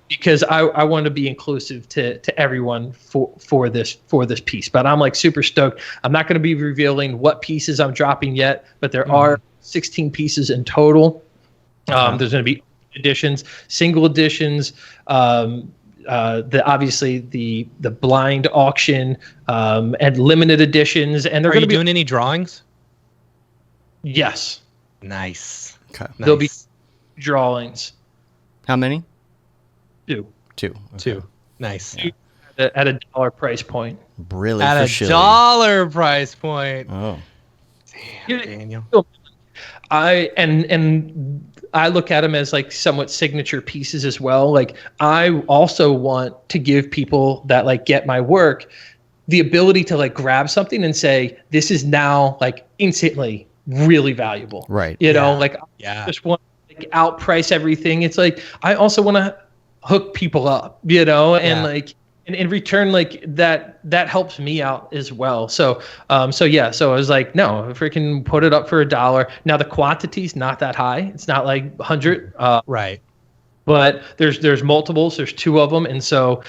because I want to be inclusive to everyone for this piece. But I'm like super stoked. I'm not going to be revealing what pieces I'm dropping yet, but there are 16 pieces in total. There's going to be editions, single editions, obviously the blind auction, and limited editions. And they're going to be doing any drawings? Yes. Nice. Okay. There'll be drawings. How many? Two. Two. Nice. At $1 price point. Really? At $1 price point. Oh. Damn, Daniel. I look at them as like somewhat signature pieces as well. Like I also want to give people that like get my work the ability to like grab something and say, this is now like instantly really valuable. Right. You know, like I just want to like outprice everything. It's like I also want to hook people up, you know, and And in return, like that helps me out as well. So I was like, no, freaking put it up for $1. Now the quantity's not that high. It's not like 100. Right. But there's multiples. There's 2 of them, and so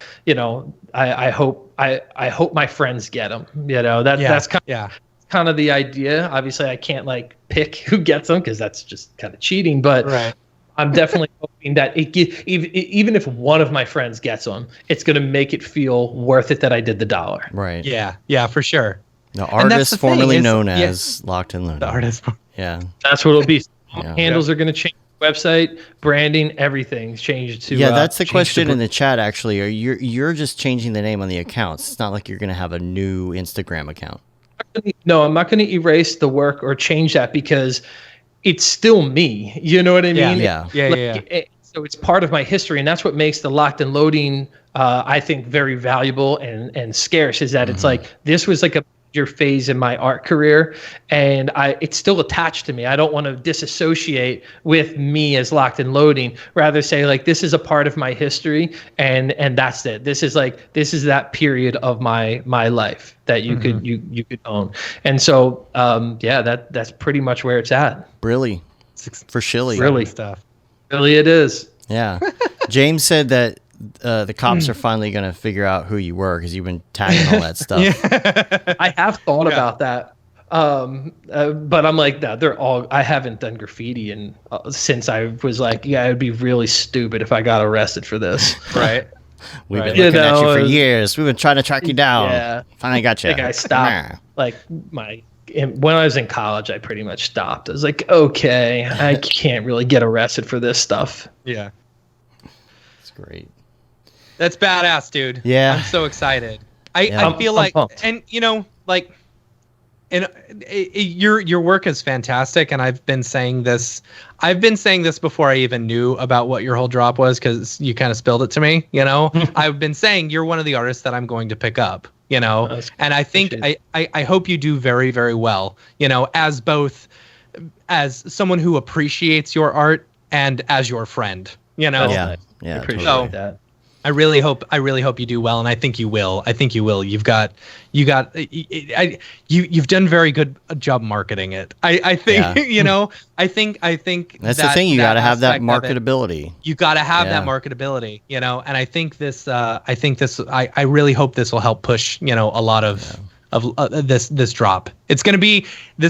I hope my friends get them. That's kind of the idea. Obviously, I can't like pick who gets them because that's just kind of cheating. But right. I'm definitely hoping that even if one of my friends gets them, it's going to make it feel worth it that I did the $1. Right. Yeah, for sure. The artist formerly known as Locked and Loaded. The artist. Yeah. That's what it'll be. Handles are going to change. Website, branding, everything's changed to. Yeah, that's the question in the chat. Actually, you're just changing the name on the accounts. It's not like you're going to have a new Instagram account. No, I'm not going to erase the work or change that because it's still me. You know what I mean? Yeah. So it's part of my history, and that's what makes the Locked and Loading, I think, very valuable and scarce. Is that it's like this was like a major phase in my art career, and it's still attached to me. I don't want to disassociate with me as Locked and Loading. Rather say like this is a part of my history, and that's it. This is that period of my life that you could own. And so that's pretty much where it's at. Really, for Shilly. Really stuff. Really, it is. Yeah. James said that the cops are finally going to figure out who you were because you've been tagging all that stuff. I have thought about that. But I'm like, no, I haven't done graffiti since I was like, it'd be really stupid if I got arrested for this. Right. We've been looking at you for years. We've been trying to track you down. Yeah. Finally got you. I think I stopped. When I was in college, I pretty much stopped. I was like, okay, I can't really get arrested for this stuff. Yeah. That's great. That's badass, dude. Yeah. I'm so excited. I feel like, and your work is fantastic. And I've been saying this before I even knew about what your whole drop was, because you kind of spilled it to me, I've been saying you're one of the artists that I'm going to pick up, and I think, I hope you do very, very well, as as someone who appreciates your art and as your friend, Yeah. I appreciate that. I really hope you do well, and I think you will. You've done very good job marketing it. I think, I think that's the thing. You got to have that marketability. You got to have that marketability, and I think I really hope this will help push, a lot of this drop. This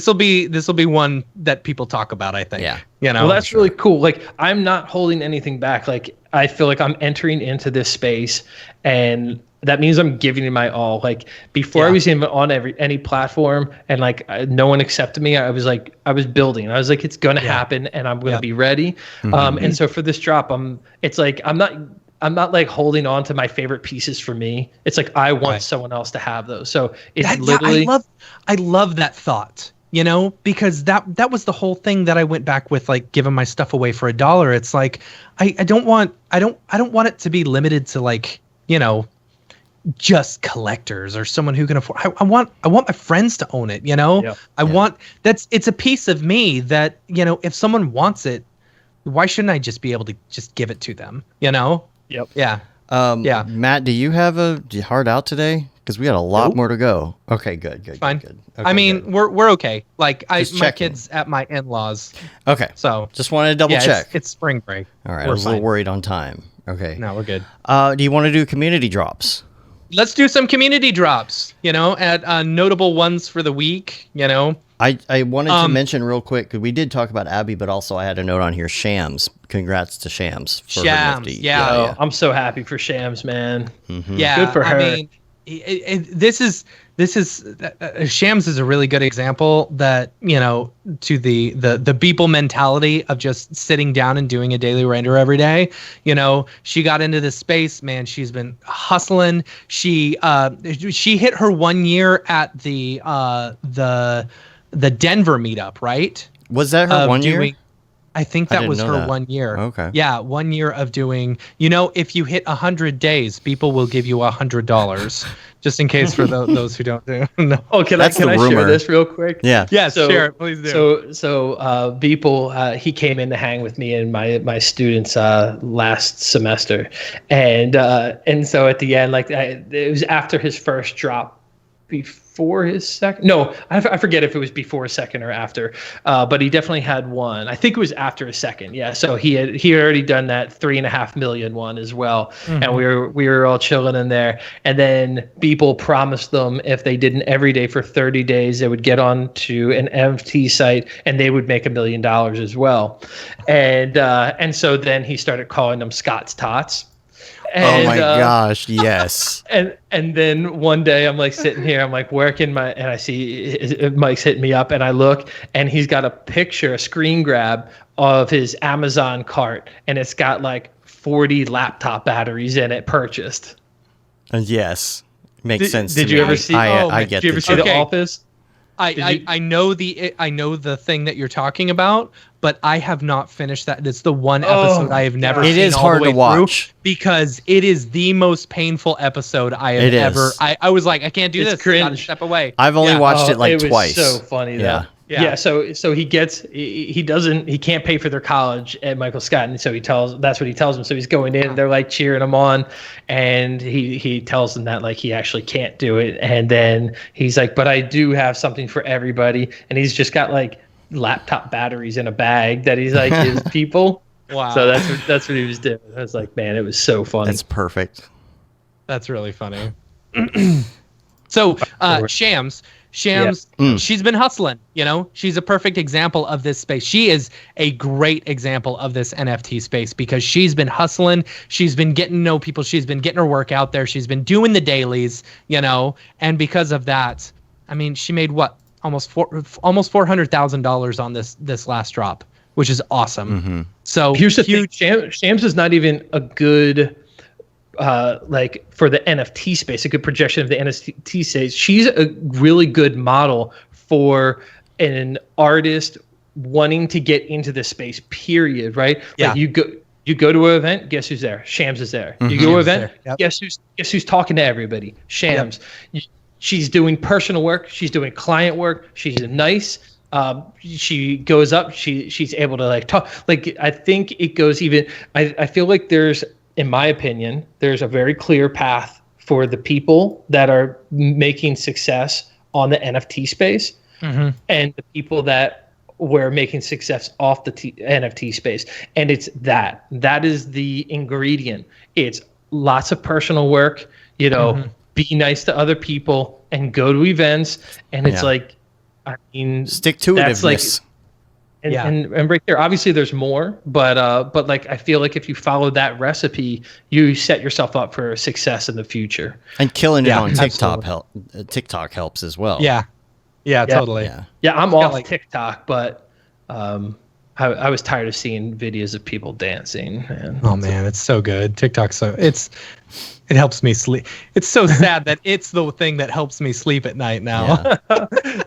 will be one that people talk about, I think. Well, that's really cool. Like, I'm not holding anything back. Like, I feel like I'm entering into this space, and that means I'm giving it my all. Like, before I was even on any platform, and like no one accepted me, I was building. I was like, it's gonna happen, and I'm gonna be ready. And so for this drop, I'm not like holding on to my favorite pieces for me. It's like I want someone else to have those. So it's literally. I love that thought. Because that was the whole thing that I went back with, like giving my stuff away for $1. It's like I don't want it to be limited to like, just collectors or someone who can afford. I want my friends to own it. It's a piece of me that, if someone wants it, why shouldn't I just be able to just give it to them? Yep. Yeah. Matt, do you have a hard out today? Because we got a lot more to go. Okay, good. Fine. Good. Okay, I mean, we're okay. Like my checking. kids at my in-laws. Okay. So just wanted to double check. It's spring break. All right. I was a little worried on time. Okay. No, we're good. Do you want to do community drops? Let's do some community drops. At notable ones for the week. I wanted to mention real quick, because we did talk about Abby, but also I had a note on here, Shams. Congrats to Shams for her Nifty. Yeah. I'm so happy for Shams, man. Mm-hmm. Yeah, good for her. I mean, this is Shams is a really good example that, to the Beeple mentality of just sitting down and doing a daily render every day. She got into this space, man. She's been hustling. She hit her 1 year at the Denver meetup, right? Was that her 1 year? I think that was her 1 year. Okay. Yeah, 1 year of doing. If you hit 100 days, people will give you $100, just in case for those who don't do. No. Oh, can I share this real quick? Yeah. Yes, share it, please do. So Beeple, he came in to hang with me and my students last semester, and so at the end, it was after his first drop. Before his second? No, I forget if it was before his second or after, but he definitely had one. I think it was after his second. Yeah, so he had already done that 3.5 million one as well, and we were all chilling in there. And then Beeple promised them if they did an everyday for 30 days, they would get on to an NFT site and they would make $1 million as well. And so then he started calling them Scott's Tots. And, oh my gosh, yes. And then one day I'm like sitting here, I'm like working and I see Mike's hitting me up and I look and he's got a screen grab of his Amazon cart and it's got like 40 laptop batteries in it purchased. And yes, makes sense. Did you ever see? I get. Did you ever see The Office? I know the thing that you're talking about, but I have not finished that. It's the one episode I have never seen. It is hard to watch because it is the most painful episode I have ever. I was like, I can't do this. Gotta step away. I've only watched it like twice. So funny though. Yeah. So he can't pay for their college at Michael Scott, and so that's what he tells them. So he's going in, they're like cheering him on, and he tells them that like he actually can't do it, and then he's like, but I do have something for everybody, and he's just got like laptop batteries in a bag that he's like gives people. Wow. So that's what he was doing. I was like, man, it was so funny. That's perfect. That's really funny. So Shams, she's been hustling, she's a perfect example of this space. She is a great example of this NFT space because she's been hustling. She's been getting to know people. She's been getting her work out there. She's been doing the dailies, and because of that, I mean, she made what? Almost $400,000 on this last drop, which is awesome. Mm-hmm. So here's the thing. Shams is not even a good for the NFT space, a good projection of the NFT space. She's a really good model for an artist wanting to get into this space, period, right? Yeah. Like you go to an event, guess who's there? Shams is there. You go to an event, guess who's talking to everybody? Shams. Yep. She's doing personal work. She's doing client work. She's nice. She goes up. She's able to like talk. Like I think it goes even. I feel like in my opinion, there's a very clear path for the people that are making success on the NFT space, and the people that were making success off the NFT space. And it's that is the ingredient. It's lots of personal work. Be nice to other people and go to events. And it's like, I mean, stick-to-itiveness. And right there, obviously there's more, but like, I feel like if you follow that recipe, you set yourself up for success in the future. And killing it on TikTok helps as well. Yeah, totally. Yeah, I'm off TikTok, but I was tired of seeing videos of people dancing. Oh man, it's so good. TikTok's it helps me sleep. It's so sad that it's the thing that helps me sleep at night now. Yeah.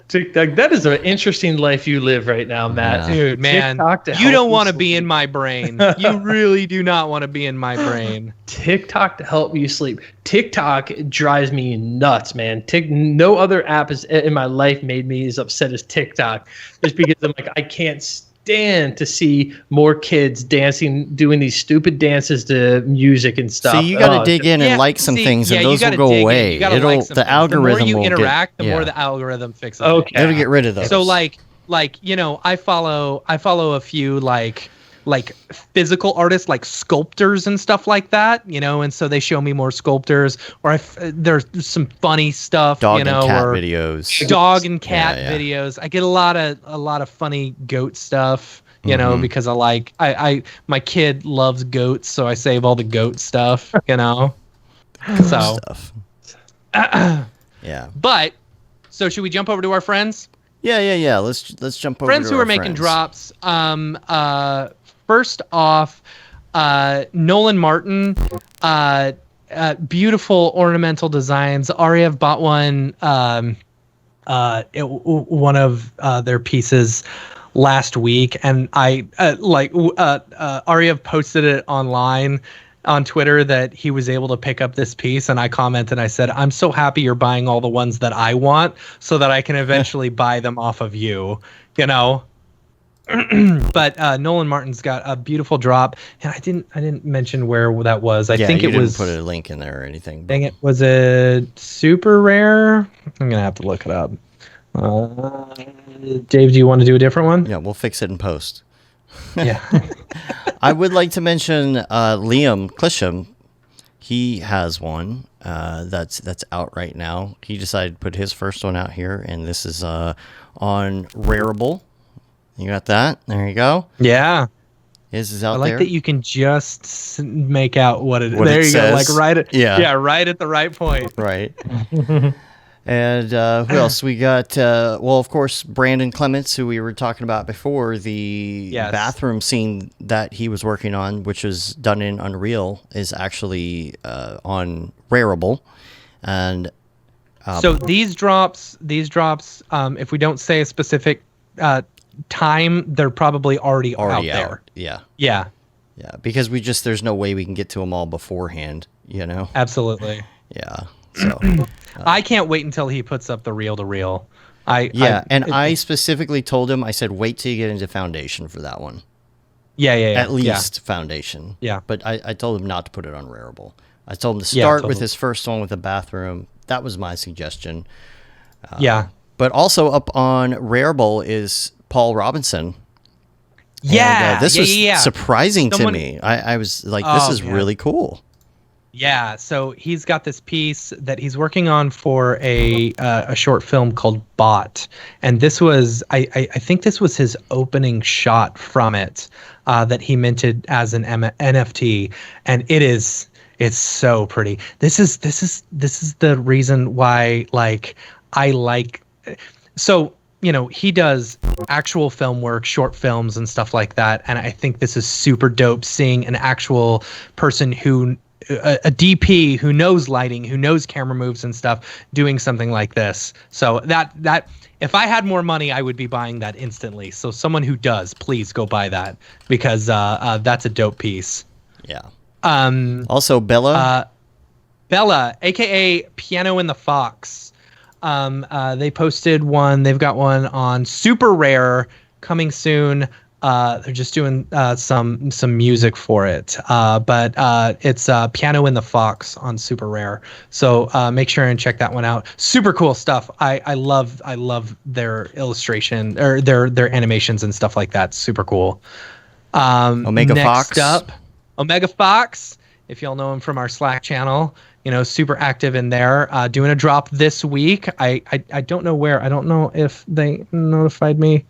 TikTok, that is an interesting life you live right now, Matt. Yeah. Dude, man, you don't want to be in my brain. You really do not want to be in my brain. TikTok to help you sleep. TikTok drives me nuts, man. No other app in my life made me as upset as TikTok, just because I'm like, I can't stand to see more kids dancing, doing these stupid dances to music and stuff. So you got to dig in and like some things, and those will go away. The algorithm the more you will interact, the more the algorithm fixes it. Okay, it'll get rid of those. So like I follow a few like physical artists, like sculptors and stuff like that, and so they show me more sculptors, or there's some funny stuff, dog and cat videos. Dog and cat videos. I get a lot of funny goat stuff, because my kid loves goats, so I save all the goat stuff, so stuff. Yeah. But so should we jump over to our friends? Yeah. Let's jump over friends to who our are making friends. drops. First off, Nolan Martin, beautiful ornamental designs. Ariev bought one of their pieces last week, and I Arya posted it online on Twitter that he was able to pick up this piece, and I commented, I said, I'm so happy you're buying all the ones that I want so that I can eventually buy them off of you, you know. But Nolan Martin's got a beautiful drop, and I didn't mention where that was. I think it was, put a link in there or anything. Dang it, was it super rare? I'm gonna have to look it up. Dave, do you want to do a different one? Yeah, we'll fix it in post. Yeah. I would like to mention Liam Clisham. He has one that's out right now. He decided to put his first one out here, and this is on Rareable. You got that? There you go. Yeah. His is out there. I like that you can just make out what it is. What there it you says. go. Like right at, Yeah. right at the right point. Right. And who else? We got, well, of course, Brandon Clements, who we were talking about before, the bathroom scene that he was working on, which was done in Unreal, is actually on Rareable. And so these drops, if we don't say a specific time, they're probably already out there. Yeah, because there's no way we can get to them all beforehand, you know? Absolutely. Yeah. So I can't wait until he puts up the reel-to-reel. I specifically told him, I said, wait till you get into Foundation for that one. Yeah. At least Foundation. Yeah. But I told him not to put it on Rareable. I told him to start with his first one with the bathroom. That was my suggestion. But also up on Rareable is Paul Robinson. Yeah. And, this was surprising to me. I was like, this is really cool. Yeah, so he's got this piece that he's working on for a short film called Bot, and this was I think this was his opening shot from it that he minted as an NFT, and it's so pretty. This is the reason why I like. So you know, he does actual film work, short films and stuff like that, and I think this is super dope seeing an actual person who. A DP who knows lighting, who knows camera moves and stuff, doing something like this. So that if I had more money, I would be buying that instantly. So someone who does, please go buy that, because that's a dope piece. Yeah. Also Bella, aka Piano in the Fox. They posted one. They've got one on Super Rare coming soon. They're just doing some music for it, but it's Piano in the Fox on Super Rare. So make sure and check that one out. Super cool stuff. I love their illustration or their animations and stuff like that. Super cool. Omega Fox. Next up, Omega Fox. If y'all know him from our Slack channel, you know, super active in there. Doing a drop this week. I don't know where. I don't know if they notified me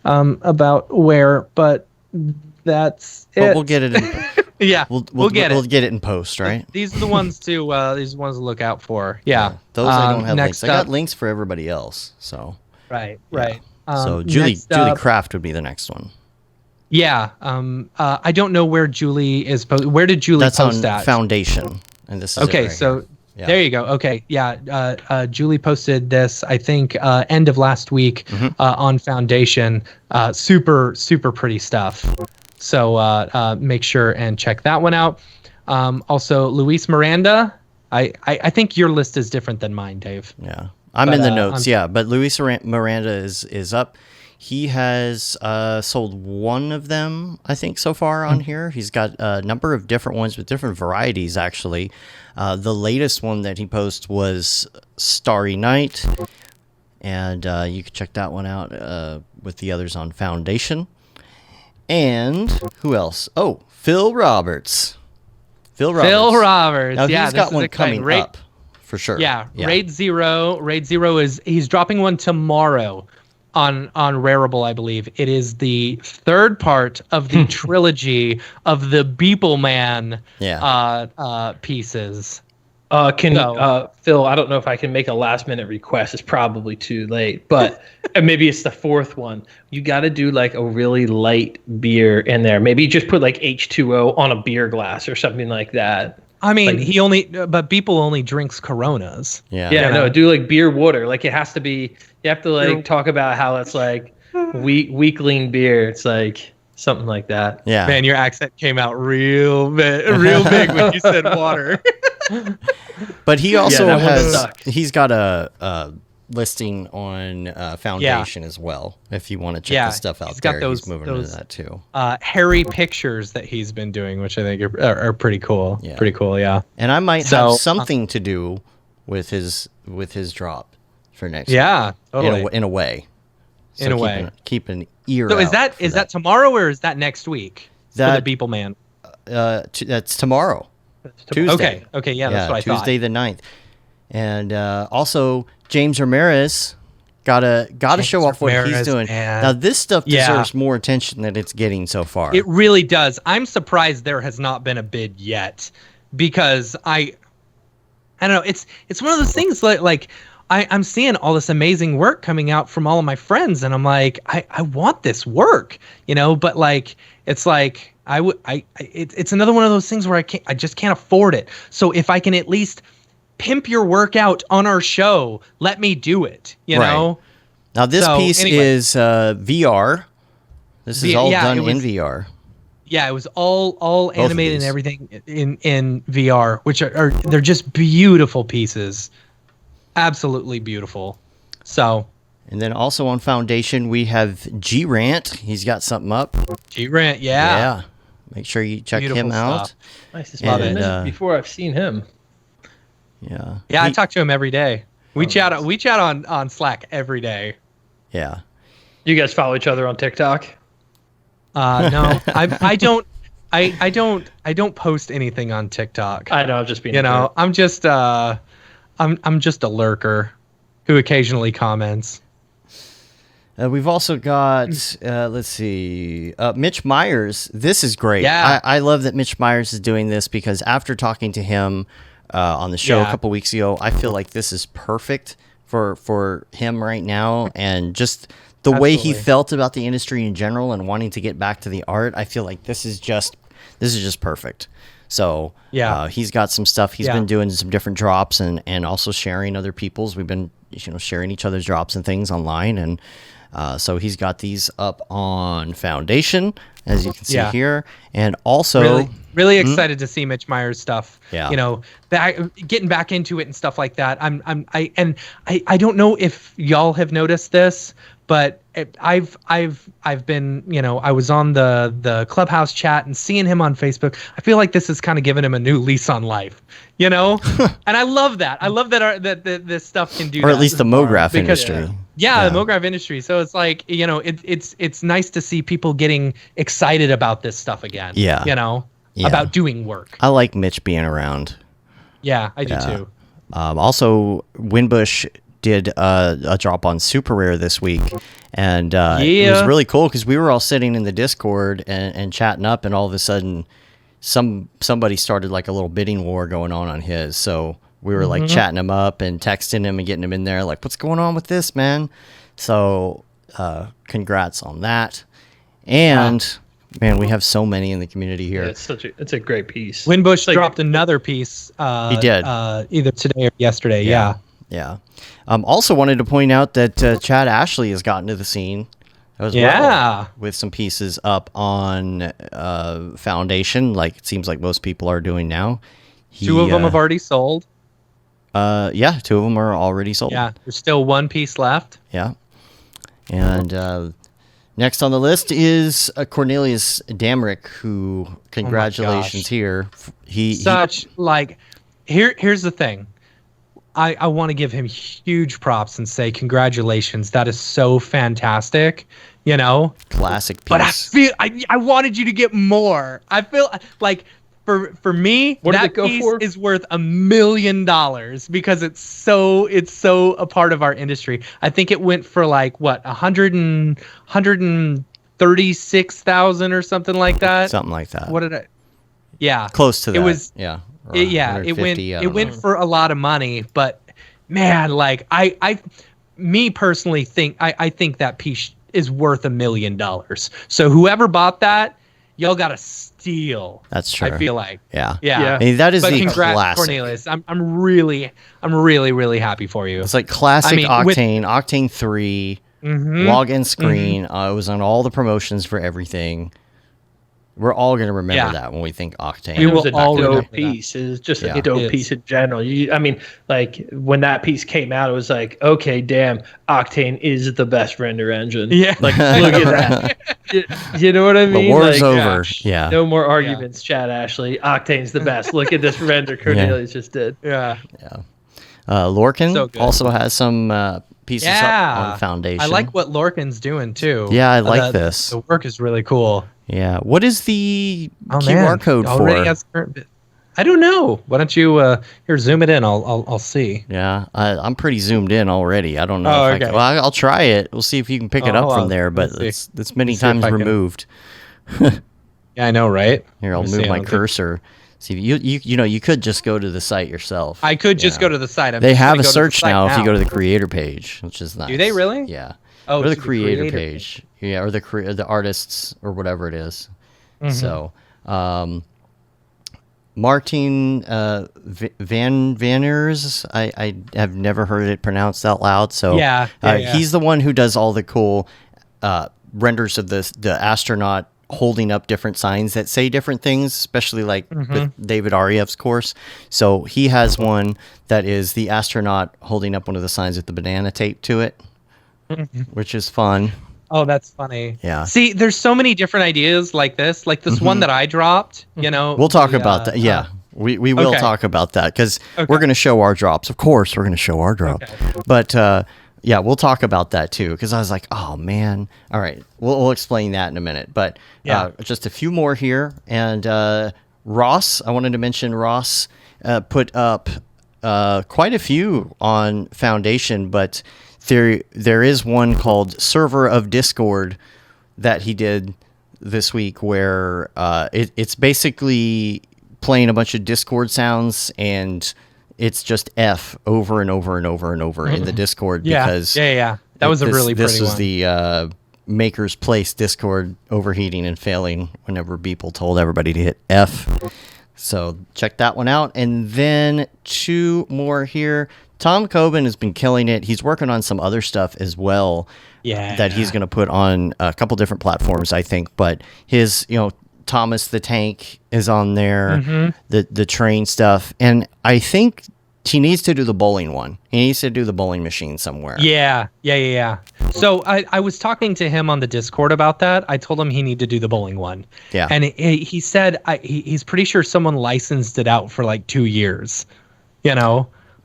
about where, but that's it. But we'll get it in yeah, we'll get it in post, right? These are the ones to look out for. Yeah. Those I don't have links. I got links for everybody else. So right. So Julie Craft would be the next one. Yeah. I don't know where Julie is where did Julie post on at? Foundation. And this is okay, so yeah. There you go. Okay, yeah. Julie posted this, I think, end of last week on Foundation. Super pretty stuff. So make sure and check that one out. Also, Luis Miranda. I think your list is different than mine, Dave. Yeah, I'm in the notes. But Luis Miranda is up. He has sold one of them, I think, so far on here. He's got a number of different ones with different varieties, actually. The latest one that he posted was Starry Night, and you can check that one out with the others on Foundation. And who else? Oh, Phil Roberts. Phil Roberts. Now, he's got one coming up for sure. Yeah, Raid Zero. Raid Zero he's dropping one tomorrow. On Rareable, I believe. It is the third part of the trilogy of the Beeple Man pieces. Phil, I don't know if I can make a last minute request. It's probably too late, but maybe it's the fourth one. You got to do like a really light beer in there. Maybe just put like H2O on a beer glass or something like that. I mean, but Beeple only drinks Coronas. Yeah. No, do like beer water. Like it has to be. You have to like talk about how it's like weakling beer. It's like something like that. Yeah. Man, your accent came out real big when you said water. But he also he's got a listing on Foundation as well. If you want to check the stuff out he's moving into that too. Hairy pictures that he's been doing, which I think are pretty cool. Yeah. Pretty cool, yeah. And I might have something to do with his drop for next week. Yeah, totally. In a way. So keep an ear out. So is that tomorrow or is that next week for the Beeple Man? That's tomorrow. Tuesday. Okay, yeah, that's what I thought. Tuesday the 9th. And also James Ramirez gotta show off what he's doing. Man. Now this stuff deserves more attention than it's getting so far. It really does. I'm surprised there has not been a bid yet because I don't know. It's one of those things like I'm seeing all this amazing work coming out from all of my friends, and I'm like, I want this work, but like it's like it's another one of those things where I just can't afford it. So if I can at least pimp your work out on our show, let me do it, know? Now this piece is VR. This is all done in VR. Yeah, it was all animated and everything in VR, which are they're just beautiful pieces. Absolutely beautiful. So, and then also on Foundation we have G-Rant. He's got something up. G-Rant, yeah. Make sure you check him out. Nice to spot him before I've seen him. Yeah. Yeah, I talk to him every day. We chat on Slack every day. Yeah. You guys follow each other on TikTok? No. I don't post anything on TikTok. I know, I'm just being I'm just I'm just a lurker who occasionally comments. We've also got, let's see, Mitch Myers. This is great. Yeah. I love that Mitch Myers is doing this because after talking to him on the show a couple weeks ago, I feel like this is perfect for him right now. And just the way he felt about the industry in general and wanting to get back to the art, I feel like this is just perfect. So he's got some stuff. He's been doing some different drops and also sharing other people's. We've been sharing each other's drops and things online, and so he's got these up on Foundation, as you can see here, and also really excited to see Mitch Myers stuff. Yeah, getting back into it and stuff like that. I don't know if y'all have noticed this, but I've been, I was on the Clubhouse chat and seeing him on Facebook. I feel like this has kind of given him a new lease on life, and I love that. I love that this stuff can do, or at least the Mograph industry. Yeah, the Mograph industry. So it's like, it's nice to see people getting excited about this stuff again. Yeah, about doing work. I like Mitch being around. Yeah, I do too. Also, Winbush did a drop on Super Rare this week, and it was really cool because we were all sitting in the Discord and chatting up, and all of a sudden somebody started like a little bidding war going on his, so we were like chatting him up and texting him and getting him in there like, what's going on with this, man? So congrats on that. And man, we have so many in the community here. Yeah, it's a great piece. Winbush dropped another piece. He did either today or yesterday. Yeah. Also wanted to point out that Chad Ashley has gotten to the scene as well, with some pieces up on Foundation, like it seems like most people are doing now. Two of them have already sold. 2 of them are already sold. Yeah, there's still one piece left. Yeah. And next on the list is Cornelius Damrick, who, congratulations here. Here's the thing. I want to give him huge props and say congratulations. That is so fantastic. Classic piece. But I feel I wanted you to get more. I feel like for me, that piece is worth $1 million because it's so a part of our industry. I think it went for like what 136,000 or something like that. Something like that. What did I? Yeah, close to that. It was it went for a lot of money, but man, like I personally think I think that piece is worth $1 million. So whoever bought that, y'all got to steal. That's true. I feel like. Yeah. Yeah. I mean, that is but the congrats, classic. Cornelius. I'm really happy for you. It's like classic Octane, Octane 3, login screen. It was on all the promotions for everything. We're all going to remember that when we think Octane. It was a dope piece. It was just a dope piece in general. I mean, like when that piece came out, it was like, okay, damn, Octane is the best render engine. Yeah, like look at that. You know what I mean? The war's over. Yeah. No more arguments, Chad Ashley. Octane's the best. Look at this render Cornelius just did. Yeah. Lorcan also has some pieces up on Foundation. I like what Lorcan's doing too. Yeah, I like this. The work is really cool. Yeah. What is the QR code for? I don't know. Why don't you here zoom it in? I'll see. Yeah, I'm pretty zoomed in already. I don't know. I'll try it. We'll see if you can pick it up from there. But it's many times removed. Yeah, I know, right? Here, I'll move my cursor. See, you could just go to the site yourself. I could just go to the site. They have a search now if you go to the creator page, which is nice. Do they really? Yeah. Oh, or the creator page. Yeah, or the artists or whatever it is. So, Martin Vanners, I have never heard it pronounced out loud. So he's the one who does all the cool renders of the astronaut holding up different signs that say different things, especially like with David Ariev's course. So he has one that is the astronaut holding up one of the signs with the banana tape to it, which is fun. Oh, that's funny. Yeah. See, there's so many different ideas like this one that I dropped, We'll talk about that. Yeah. We will talk about that because we're going to show our drops. Of course, we're going to show our drop. Okay. But yeah, we'll talk about that too because I was like, oh, man. All right. We'll explain that in a minute. But just a few more here. And Ross, I wanted to mention Ross put up quite a few on Foundation, but there is one called Server of Discord that he did this week where it's basically playing a bunch of Discord sounds and it's just F over and over and over and over in the Discord because that was a really pretty one. This was the Maker's Place Discord overheating and failing whenever Beeple told everybody to hit F. So check that one out. And then two more here. Tom Coben has been killing it. He's working on some other stuff as well that he's going to put on a couple different platforms, I think. But his, Thomas the Tank is on there, the train stuff. And I think he needs to do the bowling one. He needs to do the bowling machine somewhere. Yeah. So I was talking to him on the Discord about that. I told him he needed to do the bowling one. Yeah. And he said he's pretty sure someone licensed it out for like 2 years,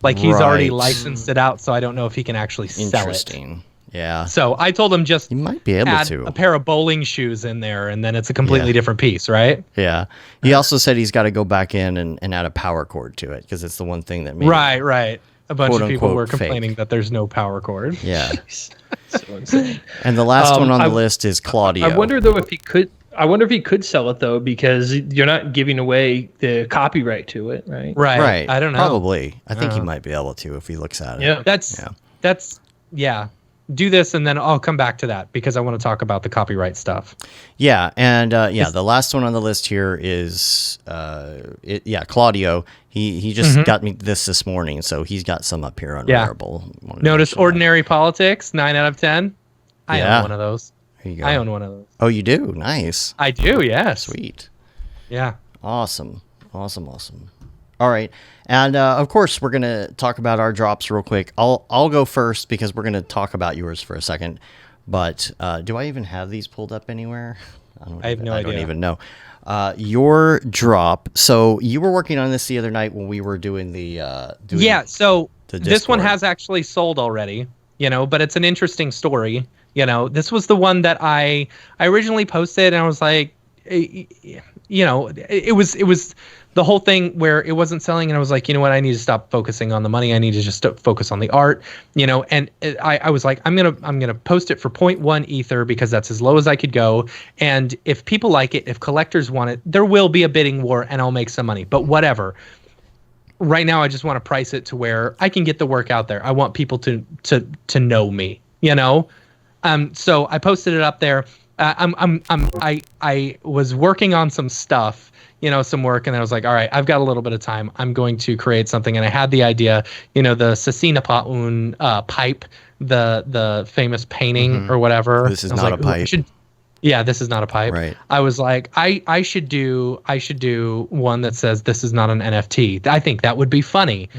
Like he's already licensed it out, so I don't know if he can actually sell it. Interesting. Yeah. So I told him just you might be able add to a pair of bowling shoes in there, and then it's a completely different piece, right? Yeah. He also said he's got to go back in and add a power cord to it because it's the one thing that made right. A bunch of people were complaining that there's no power cord. Yeah. So insane. And the last one on the list is Claudio. I wonder though if he could. I wonder if he could sell it though, because you're not giving away the copyright to it, right? Right. I don't know. Probably. I think he might be able to if he looks at it. Yeah. That's do this and then I'll come back to that because I want to talk about the copyright stuff. Yeah. And the last one on the list here is Claudio. He just got me this morning, so he's got some up here on Wearable. Notice Ordinary Politics, 9 out of 10. I own one of those. I own one of those. Oh, you do? Nice. I do, yes. Sweet. Yeah. Awesome. All right. And, of course, we're going to talk about our drops real quick. I'll go first because we're going to talk about yours for a second. But do I even have these pulled up anywhere? I have no idea. I don't even know. Your drop. So you were working on this the other night when we were doing the... so this one has actually sold already, but it's an interesting story. This was the one that I originally posted, and I was like, it was the whole thing where it wasn't selling, and I was like, you know what, I need to stop focusing on the money. I need to just focus on the art, and I was like, I'm gonna post it for 0.1 ether because that's as low as I could go. And if people like it, if collectors want it, there will be a bidding war, and I'll make some money. But whatever. Right now, I just want to price it to where I can get the work out there. I want people to know me, So I posted it up there, I was working on some stuff, some work, and I was like, all right, I've got a little bit of time. I'm going to create something, and I had the idea, the Sasina Paun pipe, the famous painting or whatever. This is not a pipe. Yeah, this is not a pipe. Right. I was like, I should do one that says this is not an NFT. I think that would be funny,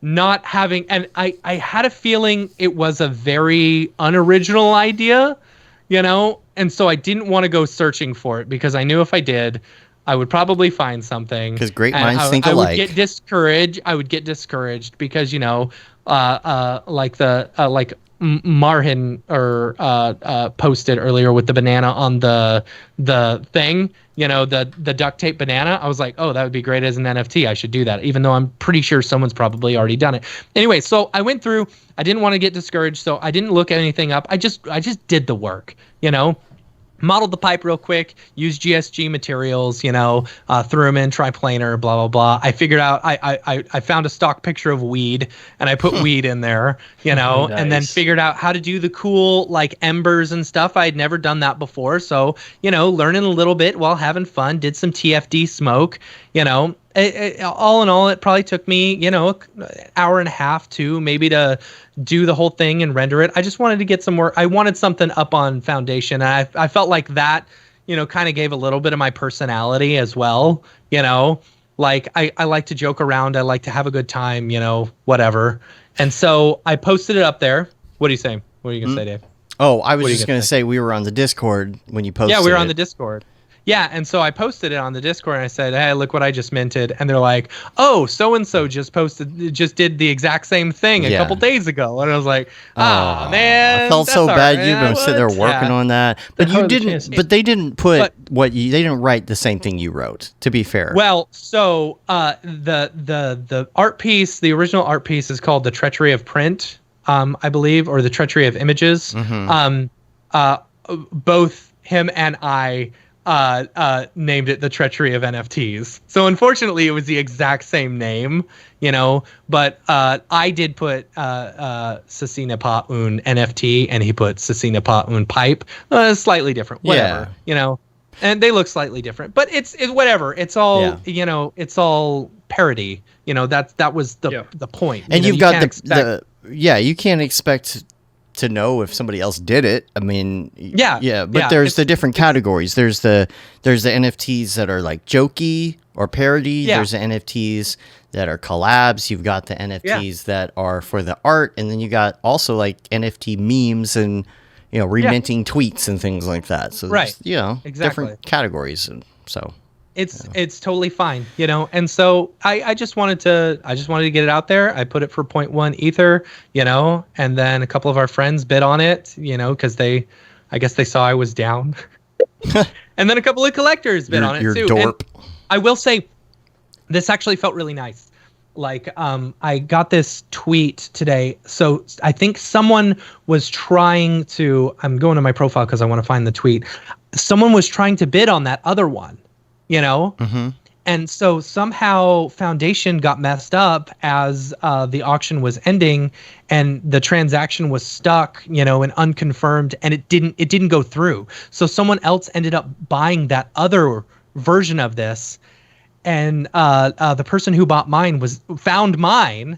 not having, and I had a feeling it was a very unoriginal idea, and so I didn't want to go searching for it because I knew if I did, I would probably find something. Because great minds think alike. I would get discouraged because like Marhin posted earlier with the banana on the thing, the duct tape banana. I was like, oh, that would be great as an NFT. I should do that, even though I'm pretty sure someone's probably already done it. Anyway, so I went through. I didn't want to get discouraged, so I didn't look anything up. I just did the work, Modeled the pipe real quick, used GSG materials, threw them in triplanar, blah, blah, blah. I figured out, I found a stock picture of weed and I put weed in there, Nice. And then figured out how to do the cool like embers and stuff. I had never done that before. So, learning a little bit while having fun, did some TFD smoke, all in all, it probably took me, an hour and a half to maybe to do the whole thing and render it. I just wanted to get some work. I wanted something up on Foundation. And I felt like that, kind of gave a little bit of my personality as well. Like I like to joke around. I like to have a good time, whatever. And so I posted it up there. What are you saying? What are you going to say, Dave? Oh, I was just going to say we were on the Discord when you posted it. Yeah, we were on the Discord. Yeah, and so I posted it on the Discord and I said, hey, look what I just minted. And they're like, oh, so-and-so just did the exact same thing a couple days ago. And I was like, man. I felt so bad. You've been sitting there working on that. But you didn't, but they didn't put they didn't write the same thing you wrote, to be fair. Well, so the art piece, the original art piece is called The Treachery of Print, I believe, or The Treachery of Images. Both him and I named it The Treachery of NFTs. So unfortunately it was the exact same name, but I did put Sasina Paun NFT and he put Sasina Paun pipe. Slightly different, whatever, and they look slightly different, but it's whatever. It's all, it's all parody, that was the point. And you've got you can't expect to know if somebody else did it. I mean, but there's the different categories. There's the NFTs that are like jokey or parody. Yeah. There's the NFTs that are collabs. You've got the NFTs that are for the art, and then you got also like NFT memes and reminting tweets and things like that. So there's, different categories, and so it's totally fine, and so I just wanted to get it out there. I put it for 0.1 Ether, and then a couple of our friends bid on it, because I guess they saw I was down. And then a couple of collectors bid on it too. Dorp. And I will say this actually felt really nice. Like I got this tweet today. So I think someone was trying to, I'm going to my profile because I want to find the tweet. Someone was trying to bid on that other one. And so somehow Foundation got messed up as the auction was ending and the transaction was stuck, and unconfirmed, and it didn't go through. So someone else ended up buying that other version of this, and the person who bought mine found mine,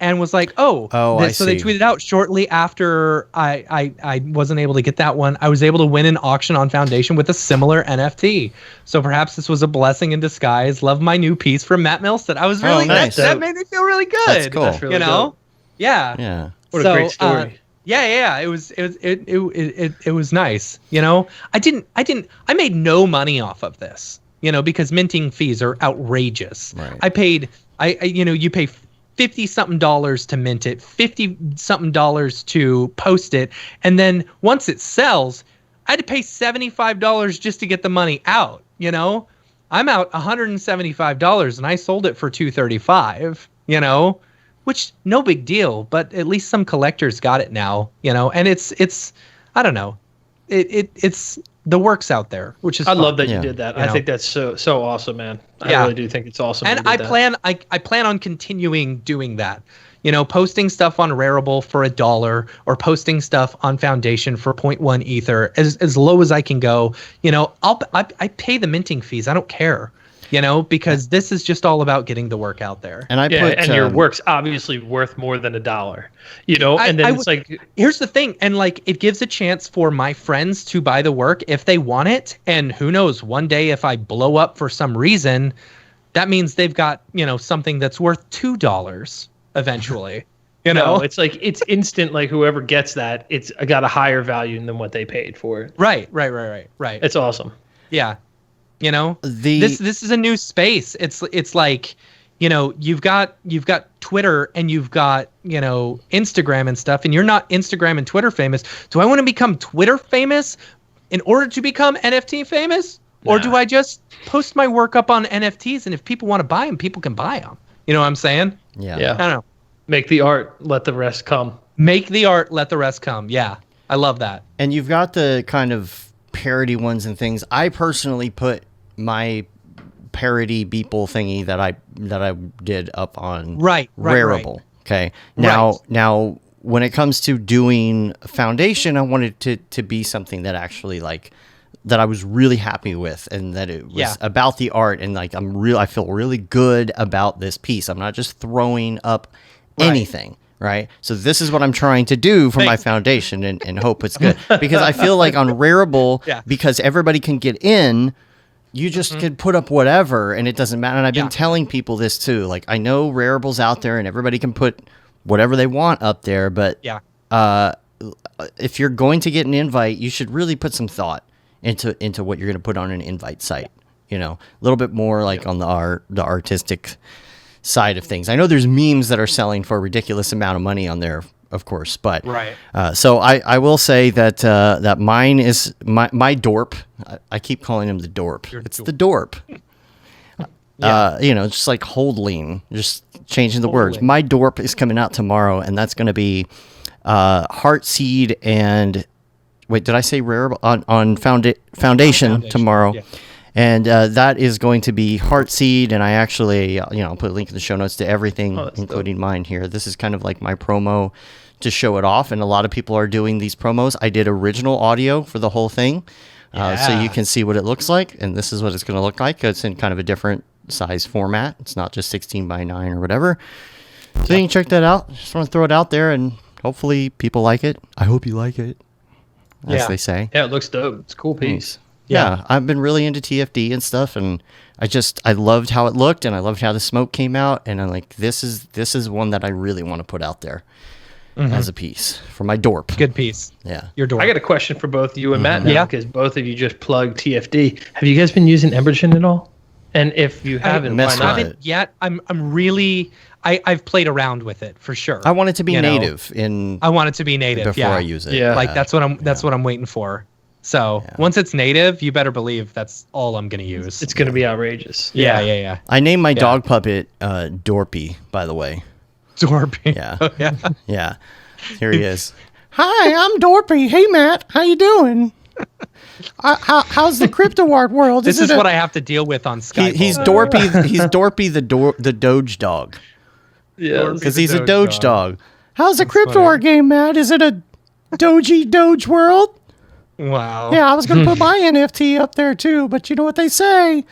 and was like, so they tweeted out shortly after I wasn't able to get that one. I was able to win an auction on Foundation with a similar NFT. So perhaps this was a blessing in disguise. Love my new piece from Matt Milstead. I was really nice. That made me feel really good. That's cool. That's really dope. Yeah. What a great story. It was nice. I made no money off of this, because minting fees are outrageous. Right. I paid, you pay $50-something to mint it, $50-something to post it, and then once it sells, I had to pay $75 just to get the money out. I'm out $175, and I sold it for $235. Which no big deal, but at least some collectors got it now. And it's I don't know. it's the work's out there, which is I fun. love that you did that. I think that's so awesome, man. I really do think it's awesome. And I plan on continuing doing that. Posting stuff on Rarible for $1 or posting stuff on Foundation for 0.1 Ether as low as I can go. I pay the minting fees. I don't care. Because this is just all about getting the work out there. And and your work's obviously worth more than $1. And then it's like, here's the thing, and like it gives a chance for my friends to buy the work if they want it, and who knows, one day if I blow up for some reason, that means they've got something that's worth $2 eventually. It's like it's instant. Like whoever gets that, it's got a higher value than what they paid for it. Right. It's awesome. Yeah. This is a new space. It's like, you've got Twitter and you've got, Instagram and stuff, and you're not Instagram and Twitter famous. Do I want to become Twitter famous in order to become NFT famous? Nah. Or do I just post my work up on NFTs, and if people want to buy them, people can buy them? You know what I'm saying? Yeah. I don't know. Make the art, let the rest come. Make the art, let the rest come. Yeah. I love that. And you've got the kind of parody ones and things. I personally put my parody Beeple thingy that I did up on Rarible. Okay. Now when it comes to doing Foundation, I wanted to be something that actually that I was really happy with, and that it was about the art, and like I feel really good about this piece. I'm not just throwing up anything. Right. So this is what I'm trying to do for my Foundation and hope it's good, because I feel like on Rarible, because everybody can get in, you just can put up whatever and it doesn't matter. And I've been telling people this too. Like, I know Rarible's out there and everybody can put whatever they want up there, but if you're going to get an invite, you should really put some thought into what you're going to put on an invite site. A little bit more like on the artistic side of things. I know there's memes that are selling for a ridiculous amount of money on there, of course, but so I will say that that mine is my Dorp. I keep calling him the Dorp. It's the Dorp. Just like holding, just changing the words. My Dorp is coming out tomorrow, and that's going to be Heartseed and wait, did I say Rarible on Foundation tomorrow? Yeah. And that is going to be Heartseed, and I actually, I'll put a link in the show notes to everything, including mine here. This is kind of like my promo to show it off, and a lot of people are doing these promos. I did original audio for the whole thing, so you can see what it looks like, and this is what it's going to look like. It's in kind of a different size format. It's not just 16:9 or whatever. So you can check that out. Just want to throw it out there, and hopefully people like it. I hope you like it, as they say. Yeah, it looks dope. It's a cool piece. Yeah, I've been really into TFD and stuff, and I loved how it looked, and I loved how the smoke came out, and I'm like, this is one that I really want to put out there as a piece for my Dorp. Good piece. Yeah. Your Dorp. I got a question for both you and Matt now, because both of you just plugged TFD. Have you guys been using Embergen at all? And if you haven't, why not? I haven't yet. I'm really... I've played around with it for sure. I want it to be native. I want it to be native before I use it. Yeah. Like that's what I'm waiting for. So once it's native, you better believe that's all I'm going to use. It's going to be outrageous. Yeah. I named my dog puppet Dorpy, by the way. Dorpy. Yeah. Oh, yeah. Yeah. Here he is. Hi, I'm Dorpy. Hey, Matt. How you doing? How's the crypto art world? This is what I have to deal with on Skype. He's Dorpy. He's Dorpy the Doge Dog. Yeah. Because he's a Doge dog. How's the crypto art game, Matt? Is it a Doge world? Wow. Yeah, I was going to put my NFT up there too, but you know what they say?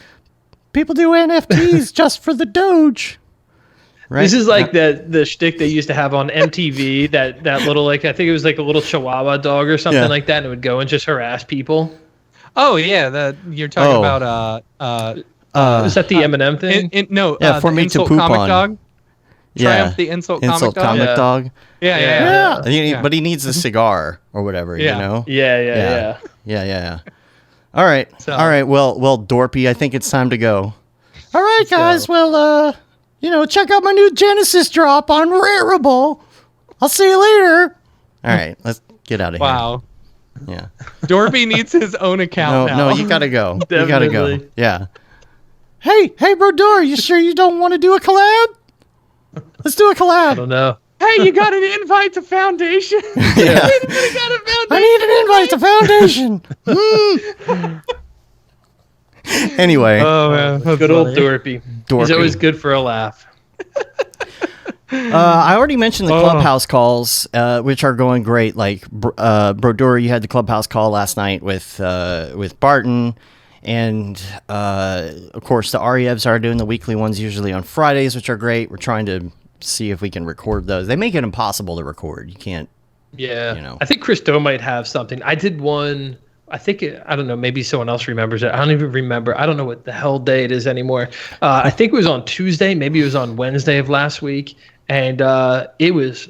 People do NFTs just for the Doge. Right? This is like the shtick they used to have on MTV, that little, like, I think it was like a little Chihuahua dog or something like that, and it would go and just harass people. Oh, yeah, you're talking about... is that the Eminem thing? For me to poop comic on. Dog? Triumph the insult comic dog. Yeah. But he needs a cigar or whatever, you know? Yeah. All right. Well, Dorpy, I think it's time to go. All right, guys. Well, check out my new Genesis drop on Rarible. I'll see you later. All right, let's get out of here. Wow. Yeah. Dorpy needs his own account now. No, you gotta go. Definitely. You gotta go. Yeah. Hey, Brodeur, you sure you don't want to do a collab? Let's do a collab. I don't know. Hey, Hey, you got an invite to Foundation? Yeah. I need an invite to Foundation. Anyway. Oh man, good old Dorpy. He's always good for a laugh. I already mentioned the Clubhouse calls, which are going great. Like Brodeur, you had the Clubhouse call last night with Barton, and of course the REFs are doing the weekly ones usually on Fridays, which are great. We're trying to see if we can record those. They make it impossible to record. You can't. Yeah, I think Christo might have something. I did one. I don't know, maybe someone else remembers it. I don't even remember. I don't know what the hell day it is anymore. I think it was on Tuesday. Maybe it was on Wednesday of last week. And it was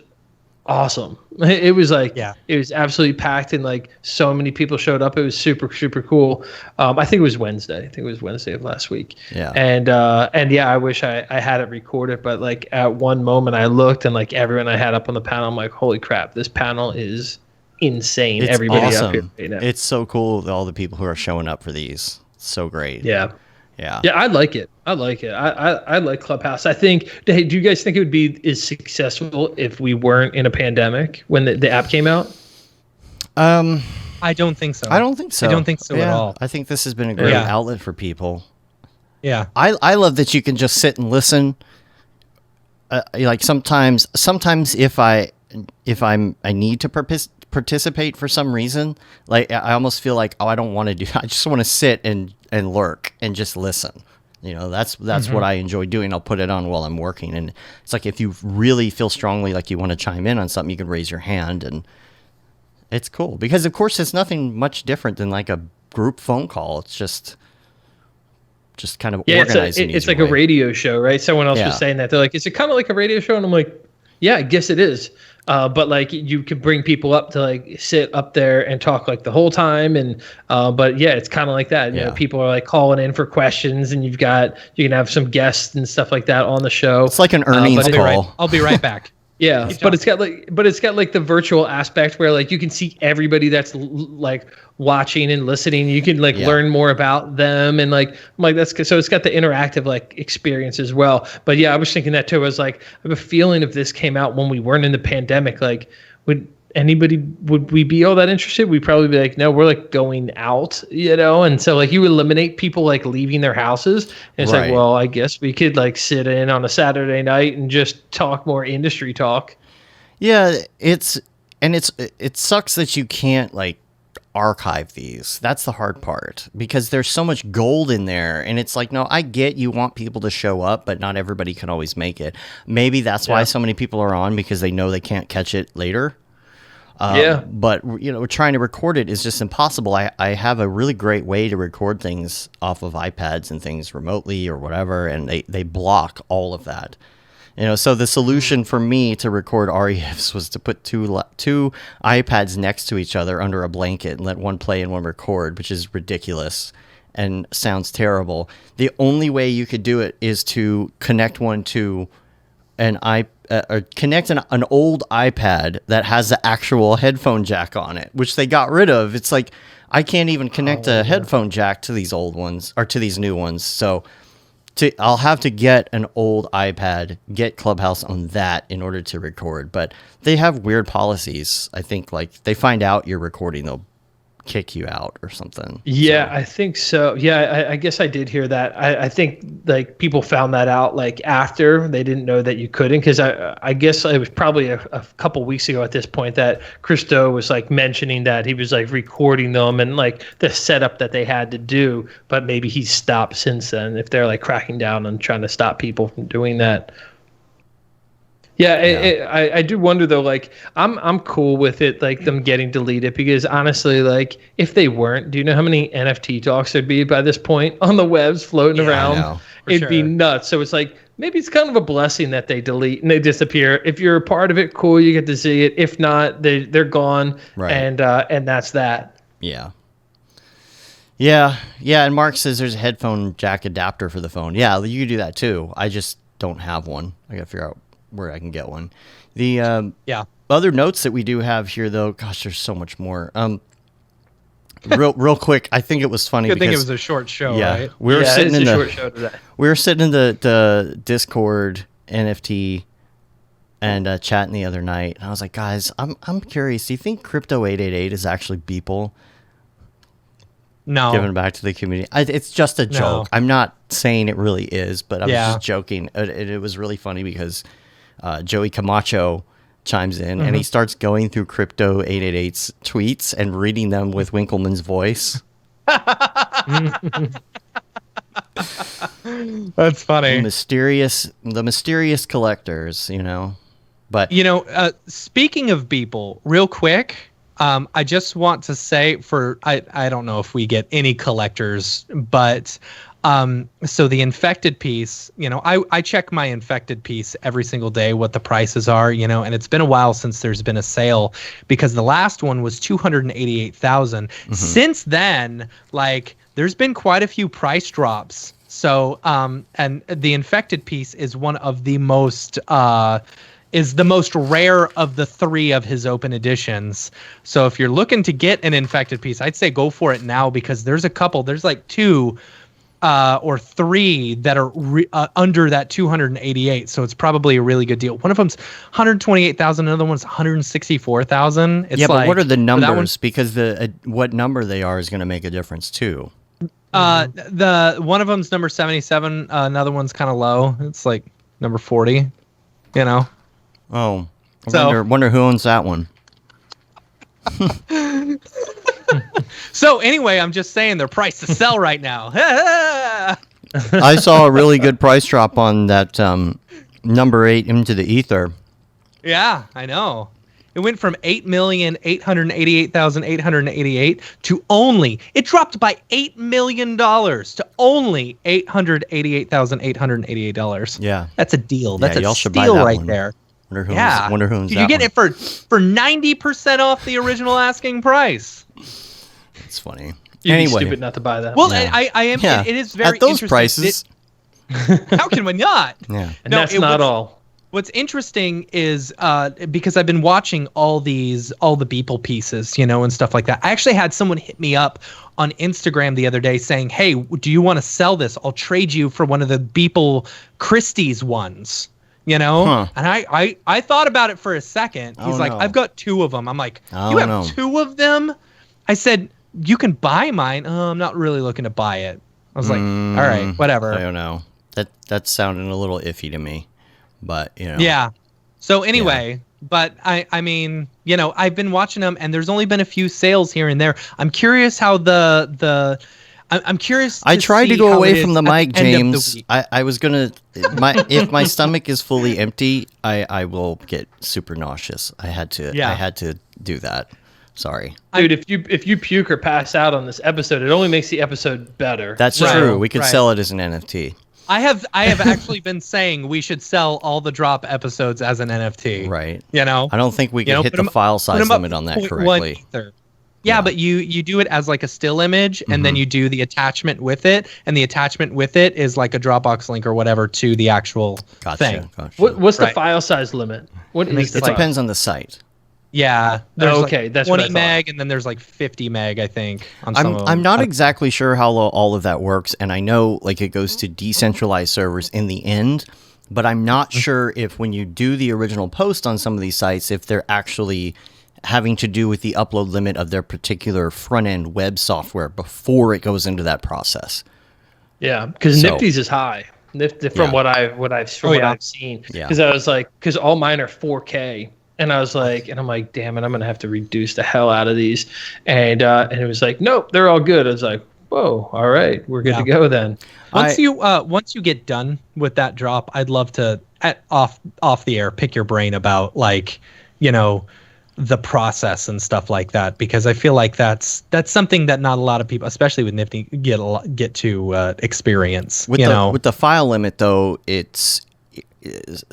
awesome. It was like, it was absolutely packed, and like so many people showed up. It was super, super cool. I think it was Wednesday. I think it was Wednesday of last week. Yeah. And yeah, I wish I had it recorded, but like at one moment I looked and like everyone I had up on the panel, I'm like, holy crap, this panel is insane. It's Everybody awesome. up here right now. It's so cool, all the people who are showing up for these. So great. Yeah. Yeah. Yeah, I like it. I like Clubhouse. I think, hey, do you guys think it would be as successful if we weren't in a pandemic when the app came out? I don't think so. I don't think so. I don't think so at all. I think this has been a great outlet for people. Yeah. I love that you can just sit and listen. Like sometimes if I need to participate for some reason, like I almost feel like, I don't want to do. I just want to sit and lurk and just listen. That's what I enjoy doing. I'll put it on while I'm working, and it's like if you really feel strongly like you want to chime in on something, you can raise your hand, and it's cool because of course it's nothing much different than like a group phone call. It's just kind of organized. It's like a radio show, right? Someone else was saying that. They're like, is it kind of like a radio show? And I'm like, yeah, I guess it is. But like you could bring people up to like sit up there and talk like the whole time, and but yeah, it's kind of like that. You know, people are like calling in for questions, and you can have some guests and stuff like that on the show. It's like an earnings call. I'll be right back. Yeah, but it's got like the virtual aspect where like you can see everybody that's like watching and listening. You can like learn more about them, and like that's so it's got the interactive like experience as well. But yeah, I was thinking that too. I was like, I have a feeling if this came out when we weren't in the pandemic, like would we be all that interested? We'd probably be like, no, we're like going out, and so like you eliminate people like leaving their houses, and it's like, well, I guess we could like sit in on a Saturday night and just talk more industry talk. Yeah, it sucks that you can't like archive these. That's the hard part, because there's so much gold in there, and it's like, no, I get you want people to show up, but not everybody can always make it. Maybe that's why so many people are on, because they know they can't catch it later. But we're trying to record it is just impossible. I have a really great way to record things off of iPads and things remotely or whatever, and they block all of that. So the solution for me to record REFs was to put two iPads next to each other under a blanket and let one play and one record, which is ridiculous and sounds terrible. The only way you could do it is to connect one to or connect an old iPad that has the actual headphone jack on it, which they got rid of. It's like I can't even connect a headphone jack to these old ones or to these new ones. So I'll have to get an old iPad, get Clubhouse on that in order to record. But they have weird policies. I think like they find out you're recording, they'll kick you out or something. Yeah, I think so. Yeah, I guess I did hear that. I think like people found that out like after they didn't know that you couldn't, because I guess it was probably a couple weeks ago at this point that Christo was like mentioning that he was like recording them and like the setup that they had to do, but maybe he's stopped since then if they're like cracking down and trying to stop people from doing that. Yeah, I do wonder though. Like, I'm cool with it, like them getting deleted, because honestly, like if they weren't, do you know how many NFT talks there'd be by this point on the webs floating around? It'd be nuts. So it's like maybe it's kind of a blessing that they delete and they disappear. If you're a part of it, cool, you get to see it. If not, they're gone, and that's that. Yeah. And Mark says there's a headphone jack adapter for the phone. Yeah, you can do that too. I just don't have one. I gotta figure out where I can get one. The other notes that we do have here, though, gosh, there's so much more. Real quick, I think it was funny. Good thing it was a short show, right? We were sitting in short show today. We were sitting in the Discord NFT and chatting the other night. And I was like, guys, I'm curious. Do you think Crypto 888 is actually Beeple? No. Giving back to the community. It's just a joke. I'm not saying it really is, but I was just joking. It was really funny because Joey Camacho chimes in and he starts going through Crypto 888's tweets and reading them with Winkleman's voice. That's funny. The mysterious collectors, But speaking of Beeple, real quick, I just want to say I don't know if we get any collectors, but so the infected piece, I check my infected piece every single day, what the prices are, and it's been a while since there's been a sale because the last one was 288,000. Since then, there's been quite a few price drops. So, and the infected piece is one of the most, is the most rare of the 3 of his open editions. So if you're looking to get an infected piece, I'd say go for it now because there's a couple, there's 2 or 3 that are under that 288. So it's probably a really good deal. One of them's 128,000. Another one's 164,000. But what are the numbers? Because what number they are is going to make a difference too. The one of them's number 77. Another one's kind of low. It's number 40. Oh, I wonder who owns that one. So anyway, I'm just saying they're priced to sell right now. I saw a really good price drop on that number 8 into the ether. Yeah, I know. It went from 8,888,888 to it dropped by $8 million to only $888,888. Yeah. That's a deal. That's y'all a should buy steal that right one. there. Wonder who owns that you get one. it for 90% off the original asking price. It's funny. You'd be stupid not to buy that. Well, I am. Yeah. It is very at those interesting. prices. How can we not? Yeah. And that's not all. What's interesting is because I've been watching all the Beeple pieces, and stuff like that. I actually had someone hit me up on Instagram the other day saying, "Hey, do you want to sell this? I'll trade you for one of the Beeple Christie's ones." And I thought about it for a second. He's like, "I've got 2 of them." I'm like, "You have 2 of them?" I said, "You can buy mine." "Oh, I'm not really looking to buy it." I was like, "All right, whatever." I don't know. That sounded a little iffy to me. But yeah. So anyway, but I mean, I've been watching them, and there's only been a few sales here and there. I'm curious how I'm curious. I tried to go away from the mic, James. I was gonna. If my stomach is fully empty, I will get super nauseous. I had to. Yeah. I had to do that. Sorry, dude. If you puke or pass out on this episode, it only makes the episode better. That's true. We could sell it as an NFT. I have actually been saying we should sell all the drop episodes as an NFT. Right. I don't think we can hit the file size limit on that correctly. Yeah, but you do it as a still image, and then you do the attachment with it, and the attachment with it is a Dropbox link or whatever to the actual thing. Gotcha. What's the file size limit? What is it? Depends on the site. Yeah. There's that's 20 meg, and then there's 50 meg, I think. On some of them. I'm not exactly sure how all of that works, and I know it goes to decentralized servers in the end, but I'm not sure if when you do the original post on some of these sites, if they're actually having to do with the upload limit of their particular front-end web software before it goes into that process. Yeah, because Nifty's is high. From what I've seen. Yeah. Because I was because all mine are 4K. And I was and I'm like, damn it, I'm gonna have to reduce the hell out of these, and it was nope, they're all good. I was like, whoa, all right, we're good to go then. Once you get done with that drop, I'd love to off the air pick your brain about the process and stuff like that, because I feel like that's something that not a lot of people, especially with Nifty, get to experience. With the file limit though, it's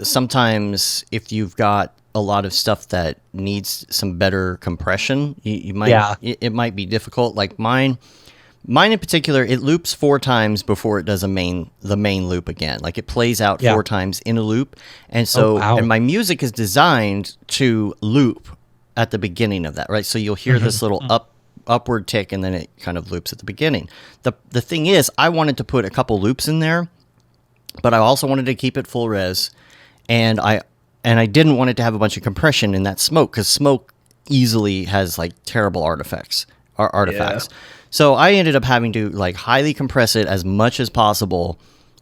sometimes if you've got a lot of stuff that needs some better compression, you might it might be difficult. Mine in particular, it loops 4 times before it does the main loop again. It plays out 4 times in a loop, and so and my music is designed to loop at the beginning of that, right? So you'll hear this little upward tick, and then it kind of loops at the beginning. The thing is, I wanted to put a couple loops in there, but I also wanted to keep it full res, and I and I didn't want it to have a bunch of compression in that smoke, because smoke easily has like terrible artifacts. So I ended up having to like highly compress it as much as possible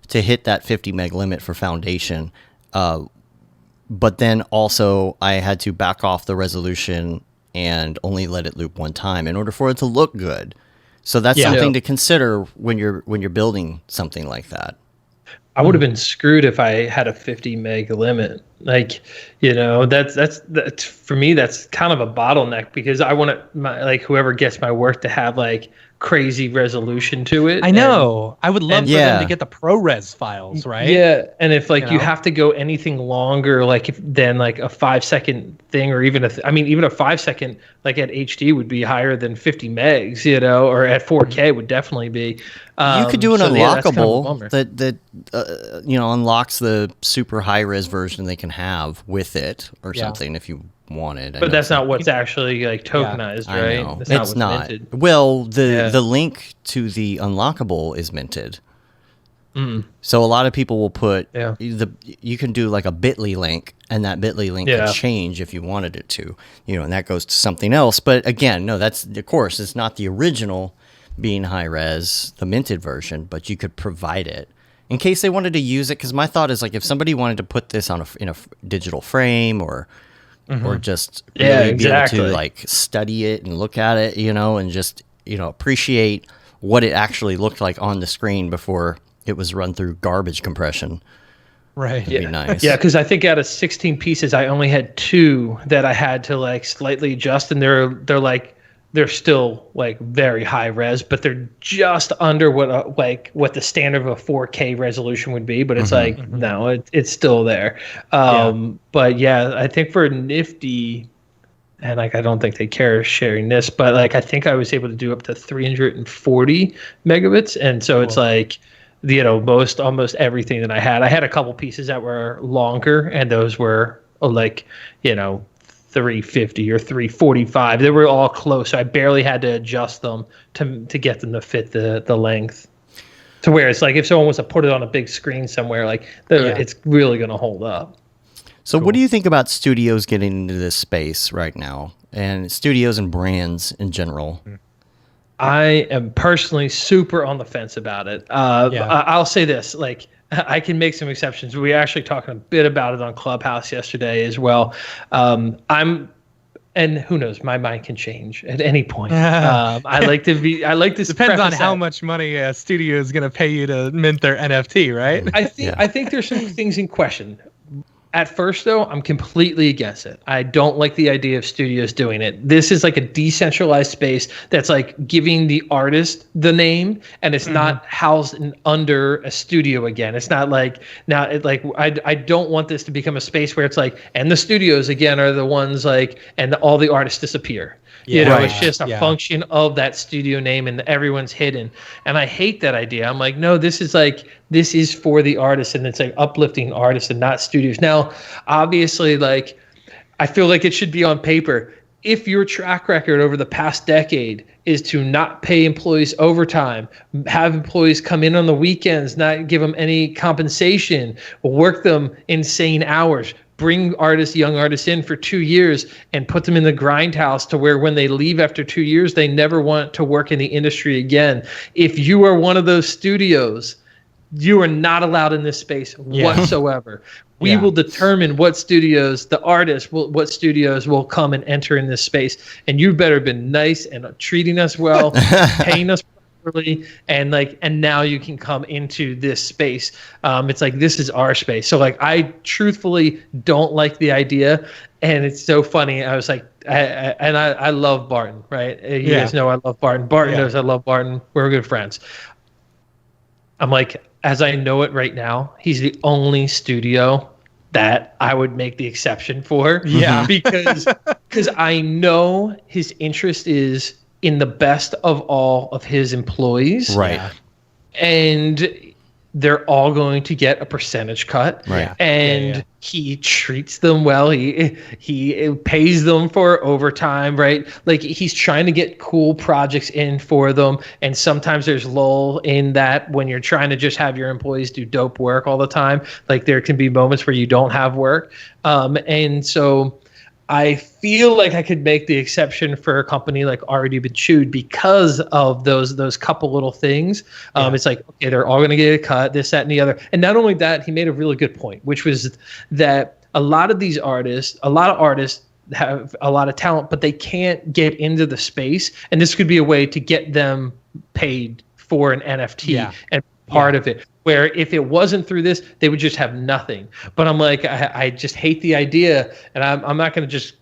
to hit that 50 meg limit for foundation. But then also I had to back off the resolution and only let it loop one time in order for it to look good. So that's something to consider when you're building something like that. I would have been screwed if I had a 50 meg limit. Like, you know, that's for me, that's kind of a bottleneck, because I want whoever gets my work to have like crazy resolution to it. I know. I would love for them to get the ProRes files, right? Yeah, and if like you have to go anything longer, like than like a 5-second thing, or even even a 5-second like at HD would be higher than 50 megs, you know, or at 4K would definitely be. You could do an unlockable that unlocks the super high res version they can have with it or something if you wanted. But that's not what's actually like tokenized, right? I know. It's not. Minted. Well, the link to the unlockable is minted. So a lot of people will put you can do like a bit.ly link, and that bit.ly link can change if you wanted it to, and that goes to something else. But again, no, that's, of course, it's not the original being high res, the minted version, but you could provide it in case they wanted to use it. Because my thought is like, if somebody wanted to put this in a digital frame or just really be able to like study it and look at it, and just appreciate what it actually looked like on the screen before it was run through garbage compression. Right. That'd be nice. Yeah, because I think out of 16 pieces, I only had 2 that I had to like slightly adjust, and they're still like very high res, but they're just under what the standard of a 4K resolution would be. But it's no, it's still there. But yeah, I think for Nifty, and like I don't think they care sharing this, but like I think I was able to do up to 340 megabits, and so it's like, almost everything that I had a couple pieces that were longer, and those were like 350 or 345. They were all close, so I barely had to adjust them to get them to fit the length, to where it's like if someone was to put it on a big screen somewhere, like it's really going to hold up. So what do you think about studios getting into this space right now, and studios and brands in general? I am personally super on the fence about it. I'll say this, like, I can make some exceptions. We were actually talking a bit about it on Clubhouse yesterday as well. And who knows, my mind can change at any point. I like this. Depends on how much money a studio is going to pay you to mint their NFT, right? I think there's some things in question. At first, though, I'm completely against it. I don't like the idea of studios doing it. This is like a decentralized space that's like giving the artist the name, and it's not housed under a studio again. It's not like I don't want this to become a space where it's like, and the studios again are the ones like, and all the artists disappear. It's just a function of that studio name, and everyone's hidden. And I hate that idea. I'm like, no, this is for the artists, and it's like uplifting artists and not studios. Now, obviously, like, I feel like it should be on paper. If your track record over the past decade is to not pay employees overtime, have employees come in on the weekends, not give them any compensation, work them insane hours, bring young artists in for 2 years and put them in the grindhouse to where when they leave after 2 years, they never want to work in the industry again. If you are one of those studios, you are not allowed in this space whatsoever. We will determine what studios will come and enter in this space. And you better been nice and treating us well, paying us properly, and now you can come into this space. It's like, this is our space. So like, I truthfully don't like the idea. And it's so funny. I was like, I love Barton, right? You guys know I love Barton. Barton knows I love Barton. We're good friends. I'm like, as I know it right now, he's the only studio that I would make the exception for. Yeah. Because I know his interest is in the best of all of his employees. Right. And they're all going to get a percentage cut, right? And he treats them well. He pays them for overtime, right? Like he's trying to get cool projects in for them. And sometimes there's lull in that when you're trying to just have your employees do dope work all the time. Like there can be moments where you don't have work, and so I feel like I could make the exception for a company like Already Been Chewed because of those couple little things. It's like, okay, they're all going to get a cut, this, that, and the other. And not only that, he made a really good point, which was that a lot of artists have a lot of talent, but they can't get into the space. And this could be a way to get them paid for an NFT and part of it. Where if it wasn't through this, they would just have nothing. But I'm like, I just hate the idea, and I'm not going to just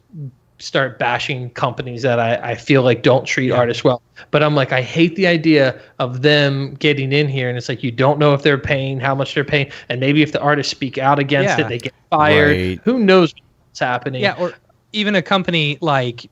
start bashing companies that I feel like don't treat artists well. But I'm like, I hate the idea of them getting in here, and it's like you don't know if they're paying, how much they're paying, and maybe if the artists speak out against it, they get fired. Right. Who knows what's happening? Yeah, or even a company like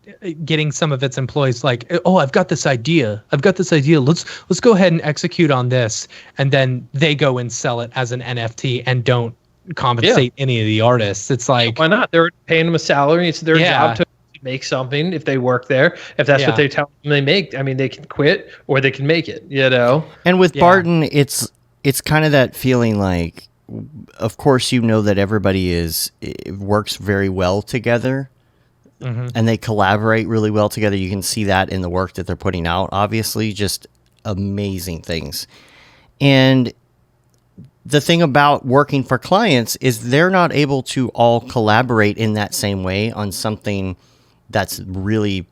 getting some of its employees like, oh, I've got this idea. Let's go ahead and execute on this. And then they go and sell it as an NFT and don't compensate any of the artists. It's like, why not? They're paying them a salary. It's their job to make something if they work there. If that's what they tell them they make, I mean, they can quit or they can make it, you know? And with Barton, it's kind of that feeling like, of course, you know that everybody works very well together. Mm-hmm. And they collaborate really well together. You can see that in the work that they're putting out, obviously, just amazing things. And the thing about working for clients is they're not able to all collaborate in that same way on something that's really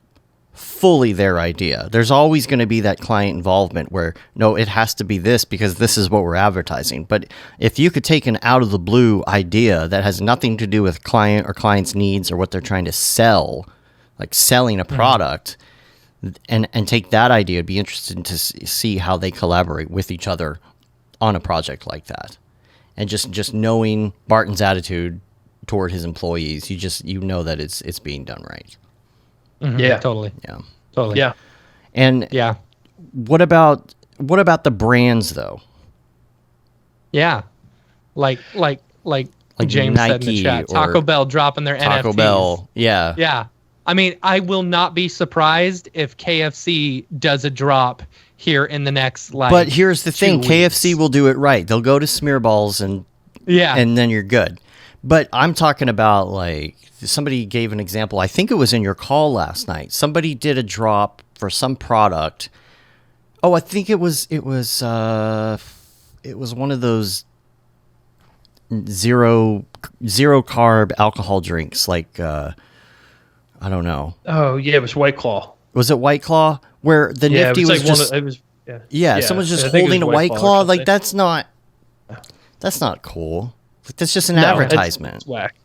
fully their idea. There's always going to be that client involvement where, no, it has to be this because this is what we're advertising. But if you could take an out of the blue idea that has nothing to do with client or client's needs or what they're trying to sell, like selling a product, and take that idea, it'd be interesting to see how they collaborate with each other on a project like that. And just knowing Barton's attitude toward his employees, you know that it's being done right. Mm-hmm. Yeah, totally. Yeah, totally. Yeah, and what about the brands though? Yeah, like James Nike said in the chat, Taco Bell dropping their NFTs. Taco Bell, yeah. I mean, I will not be surprised if KFC does a drop here in the next But here's the thing: weeks. KFC will do it right. They'll go to Smearballs and then you're good. But I'm talking about like. Somebody gave an example. I think it was in your call last night. Somebody did a drop for some product. Oh, I think it was one of those zero carb alcohol drinks. Like I don't know. Oh yeah, it was White Claw. Was it White Claw? Where the Nifty was just someone's just holding a White Claw. Like that's not cool. Like, that's just an advertisement. It's whack.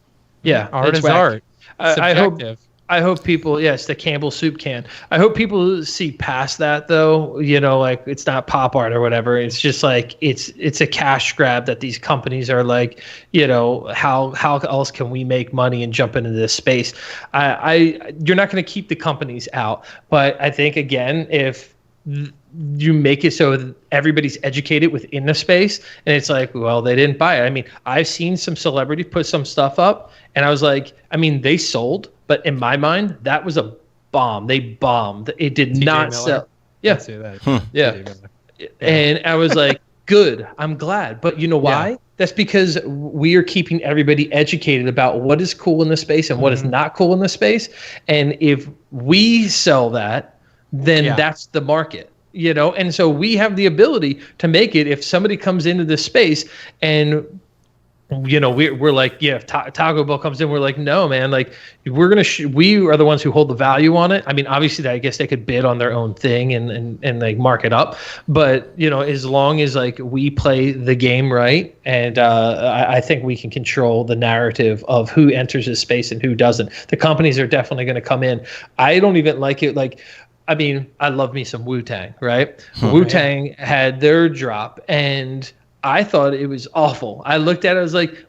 Yeah, art is art. I hope people, yes, the Campbell soup can. I hope people see past that though. You know, like it's not pop art or whatever. It's just like it's a cash grab that these companies are like, you know, how else can we make money and jump into this space? You're not going to keep the companies out, but I think again, if you make it so everybody's educated within the space and it's like, well, they didn't buy it. I mean, I've seen some celebrities put some stuff up and I was like, I mean, they sold, but in my mind, that was a bomb. They bombed. It did not sell. Yeah. Yeah. And I was like, good, I'm glad. But you know why? Yeah. That's because we are keeping everybody educated about what is cool in the space and what is not cool in the space. And if we sell that, then that's the market, you know? And so we have the ability to make it if somebody comes into this space and, you know, we're like, if Taco Bell comes in, we're like, no, man, like we're going to, we are the ones who hold the value on it. I mean, obviously I guess they could bid on their own thing and like mark it up. But, you know, as long as like we play the game right. And I think we can control the narrative of who enters this space and who doesn't. The companies are definitely going to come in. I don't even like it. Like, I mean, I love me some Wu-Tang, right? Wu-Tang had their drop, and I thought it was awful. I looked at it, I was like,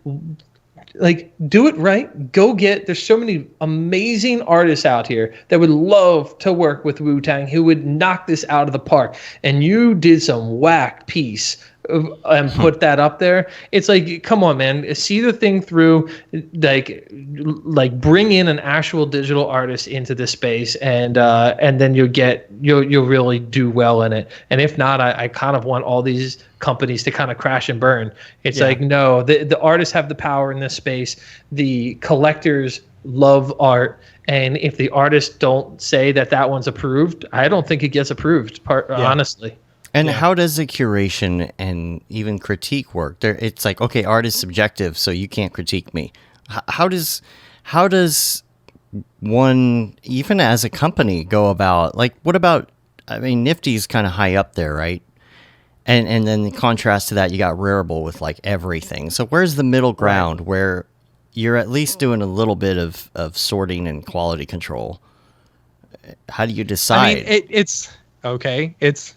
do it right. Go there's so many amazing artists out here that would love to work with Wu-Tang who would knock this out of the park. And you did some whack piece and put that up there. It's like, come on, man, see the thing through, like bring in an actual digital artist into this space, and then you'll really do well in it. And if not, I kind of want all these companies to kind of crash and burn. It's like, no, the artists have the power in this space. The collectors love art, and if the artists don't say that one's approved, I don't think it gets approved, honestly. And how does the curation and even critique work? It's like, okay, art is subjective, so you can't critique me. How does one, even as a company, go about, like, what about, I mean, Nifty's kind of high up there, right? And then in contrast to that, you got Rarible with like everything. So where's the middle ground where you're at least doing a little bit of sorting and quality control? How do you decide? I mean, it's okay. It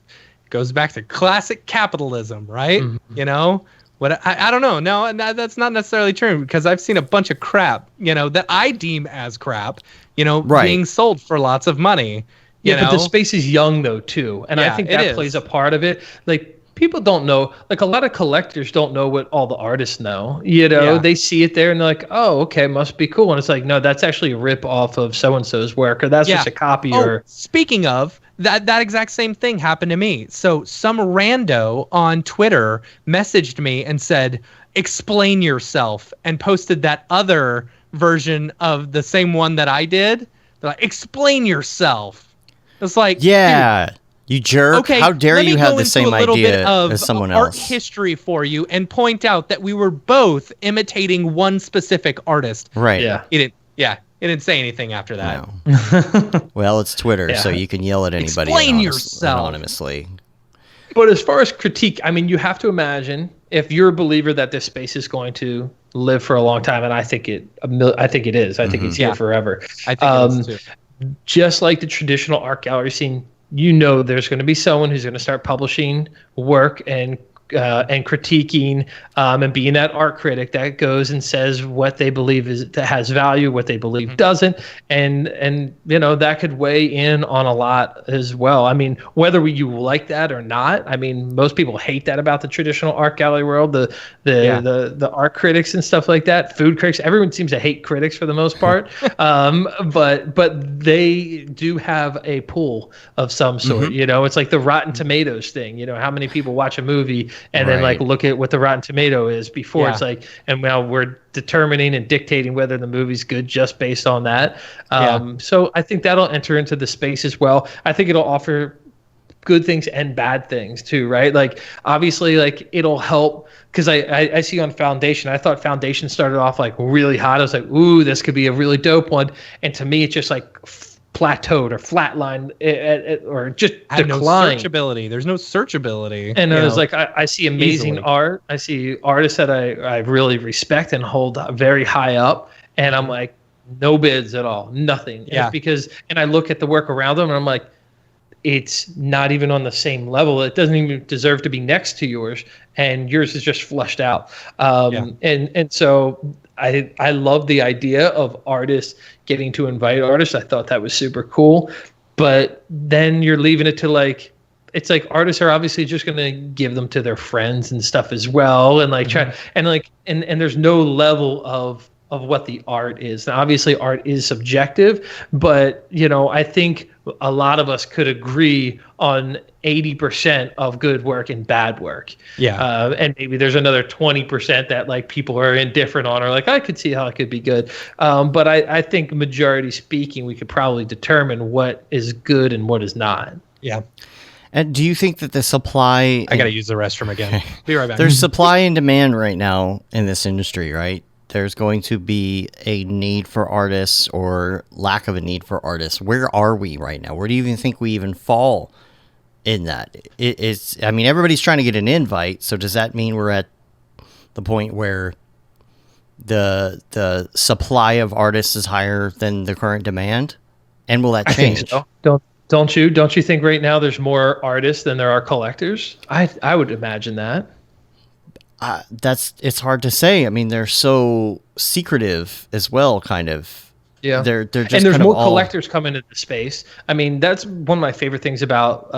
goes back to classic capitalism, right? Mm-hmm. You know, what I don't know. No, that's not necessarily true, because I've seen a bunch of crap, you know, that I deem as crap, you know, being sold for lots of money. You know? But the space is young though too, and I think that plays a part of it. Like, people don't know, like a lot of collectors don't know what all the artists know. You know, they see it there and they're like, oh, okay, must be cool. And it's like, no, that's actually a rip off of so-and-so's work, or that's just a copy. Or speaking of, that exact same thing happened to me. So some rando on Twitter messaged me and said, explain yourself, and posted that other version of the same one that I did. They're like, explain yourself. It's like, dude, you jerk. Okay, how dare you have the same idea as someone else? Art history for you, and point out that we were both imitating one specific artist. Right. Yeah. It didn't say anything after that. No. Well, it's Twitter, so you can yell at anybody anonymously. But as far as critique, I mean, you have to imagine, if you're a believer that this space is going to live for a long time, and I think it is. I think it's here forever. I think it is too. Just like the traditional art gallery scene, you know, there's going to be someone who's going to start publishing work and critiquing and being that art critic that goes and says what they believe that has value, what they believe doesn't, and you know, that could weigh in on a lot as well. I mean, whether you like that or not, I mean, most people hate that about the traditional art gallery world, the art critics and stuff like that, food critics. Everyone seems to hate critics for the most part, but they do have a pool of some sort. You know, it's like the Rotten Tomatoes thing. You know, how many people watch a movie and then like look at what the Rotten Tomato is before it's like, and now we're determining and dictating whether the movie's good just based on that. So I think that'll enter into the space as well. I think it'll offer good things and bad things too, right? Like, obviously, like, it'll help, because I see on Foundation, I thought Foundation started off like really hot. I was like, ooh, this could be a really dope one. And to me, it's just like plateaued or flatlined or just declined. No searchability. There's no searchability. And I was like, I see amazing art. I see artists that I really respect and hold very high up. And I'm like, no bids at all. Nothing. Yeah. And I look at the work around them and I'm like, it's not even on the same level. It doesn't even deserve to be next to yours. And yours is just flushed out. And so I love the idea of artists getting to invite artists. I thought that was super cool. But then you're leaving it to like, it's like artists are obviously just going to give them to their friends and stuff as well. And like try and like and there's no level of what the art is. Now, obviously art is subjective, but you know, I think a lot of us could agree on 80% of good work and bad work. And maybe there's another 20% that like people are indifferent on, or like, I could see how it could be good. But I think majority speaking, we could probably determine what is good and what is not. Yeah. And do you think that the supply... I got to use the restroom again. Be right back. There's supply and demand right now in this industry, right? There's going to be a need for artists or lack of a need for artists. Where are we right now? Where do you even think we even fall in that? I mean, everybody's trying to get an invite. So does that mean we're at the point where the supply of artists is higher than the current demand? And will that change? I think so. Don't you think right now there's more artists than there are collectors? I would imagine that. It's hard to say. I mean, they're so secretive as well, kind of. Yeah, they're just and there's kind more of collectors coming into space. I mean, that's one of my favorite things about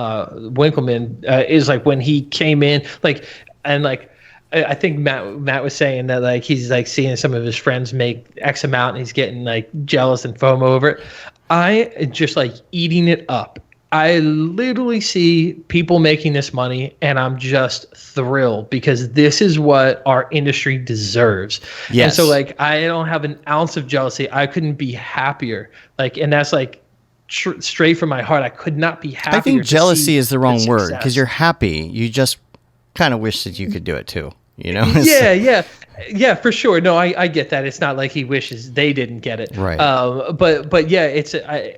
Winkleman is like when he came in. Like, and like I think Matt was saying that like he's like seeing some of his friends make X amount and he's getting like jealous and FOMO over it. I just like eating it up. I literally see people making this money and I'm just thrilled because this is what our industry deserves. Yes. And so like I don't have an ounce of jealousy. I couldn't be happier. Like, and that's like straight from my heart. I could not be happier. I think jealousy is the wrong word because you're happy. You just kind of wish that you could do it too. You know? Yeah, for sure. No, I get that. It's not like he wishes they didn't get it. Right. But yeah,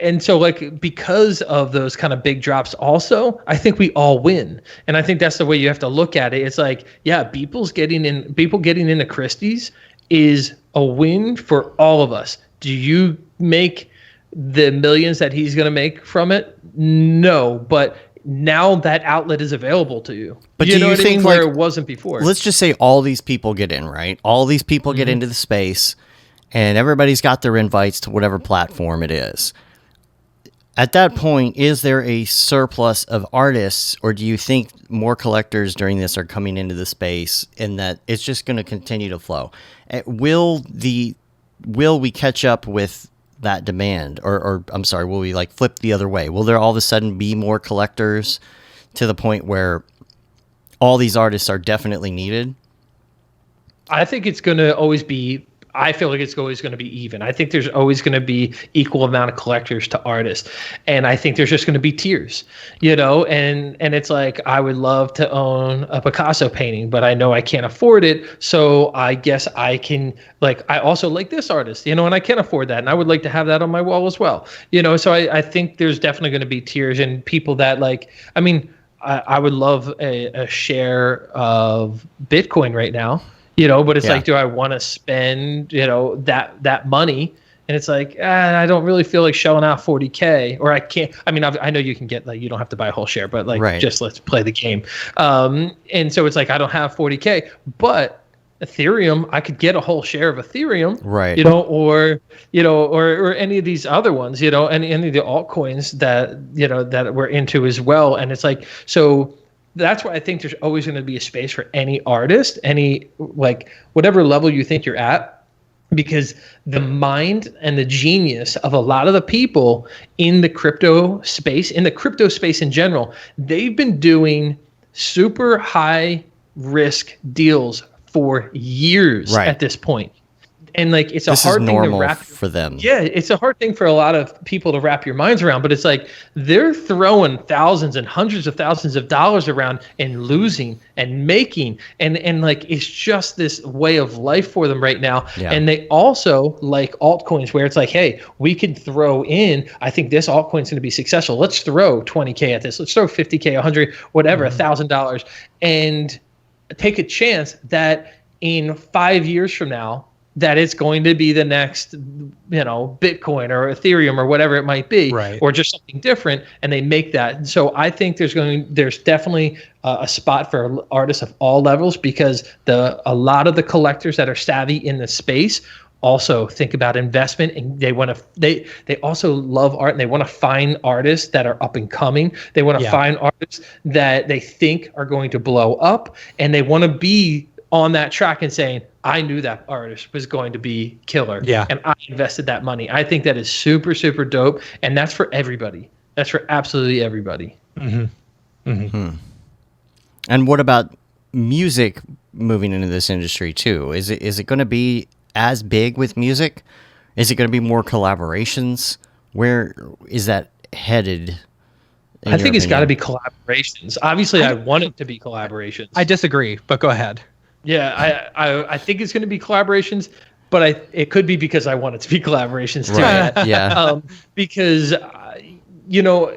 and so like because of those kind of big drops also, I think we all win. And I think that's the way you have to look at it. It's like, yeah, people getting into Christie's is a win for all of us. Do you make the millions that he's going to make from it? No, but now that outlet is available to you. But you know what I mean? like, where it wasn't before. Let's just say all these people get in, right? All these people get into the space, and everybody's got their invites to whatever platform it is. At that point, is there a surplus of artists, or do you think more collectors during this are coming into the space and that it's just going to continue to flow? Will we catch up with that demand, or I'm sorry, will we like flip the other way? Will there all of a sudden be more collectors to the point where all these artists are definitely needed? I think it's going to always be, I feel like it's always going to be even. I think there's always going to be equal amount of collectors to artists. And I think there's just going to be tiers, you know, and it's like, I would love to own a Picasso painting, but I know I can't afford it. So I guess I can, like, I also like this artist, you know, and I can't afford that. And I would like to have that on my wall as well. You know, so I think there's definitely going to be tiers and people that like, I mean, I would love a share of Bitcoin right now. You know, but it's like, do I want to spend, you know, that money? And it's like, I don't really feel like shelling out $40K, or I can't. I mean, I know you can get, like, you don't have to buy a whole share, but like, just let's play the game. And so it's like, I don't have $40K, but Ethereum, I could get a whole share of Ethereum, right? You know, or any of these other ones, you know, any of the altcoins that, you know, that we're into as well. And it's like, so that's why I think there's always going to be a space for any artist, any, like, whatever level you think you're at, because the mind and the genius of a lot of the people in the crypto space in general, they've been doing super high risk deals for years at this point. And like, it's a hard thing to wrap for them. Yeah, it's a hard thing for a lot of people to wrap your minds around, but it's like they're throwing thousands and hundreds of thousands of dollars around and losing and making, and like, it's just this way of life for them right now. Yeah. And they also like altcoins where it's like, hey, we could throw in, I think this altcoin is going to be successful. Let's throw 20K at this. Let's throw 50K, 100, whatever, $1,000, and take a chance that in 5 years from now, that it's going to be the next, you know, Bitcoin or Ethereum or whatever it might be, or just something different, and they make that. And so I think there's definitely a spot for artists of all levels, because a lot of the collectors that are savvy in the space also think about investment, and they also love art, and they want to find artists that are up and coming. They want to find artists that they think are going to blow up, and they want to be on that track and saying, I knew that artist was going to be killer. Yeah. And I invested that money. I think that is super, super dope. And that's for everybody. That's for absolutely everybody. Mm-hmm. Mm-hmm. And what about music moving into this industry too? Is it going to be as big with music? Is it going to be more collaborations? Where is that headed? I think it's got to be collaborations. Obviously, I want it to be collaborations. I disagree, but go ahead. Yeah, I think it's going to be collaborations, but it could be because I want it to be collaborations too. Right. Yeah. Because you know,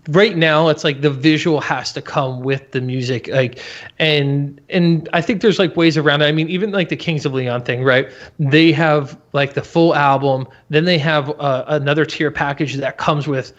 right now it's like the visual has to come with the music, like, and I think there's like ways around it. I mean, even like the Kings of Leon thing, right? They have like the full album, then they have another tier package that comes with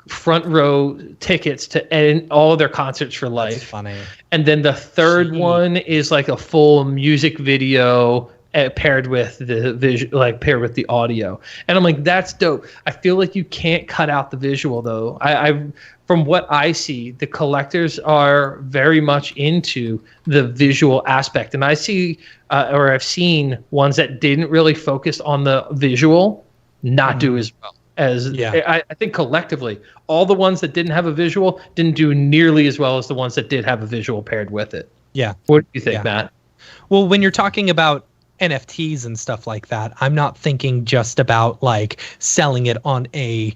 front row tickets to all of their concerts for life. That's funny. And then the third one is like a full music video paired with the visual, like paired with the audio. And I'm like, that's dope. I feel like you can't cut out the visual though. I from what I see, the collectors are very much into the visual aspect. And I see, or I've seen ones that didn't really focus on the visual not do as well. I think collectively, all the ones that didn't have a visual didn't do nearly as well as the ones that did have a visual paired with it. Yeah. What do you think, Matt? Well, when you're talking about NFTs and stuff like that, I'm not thinking just about like selling it on a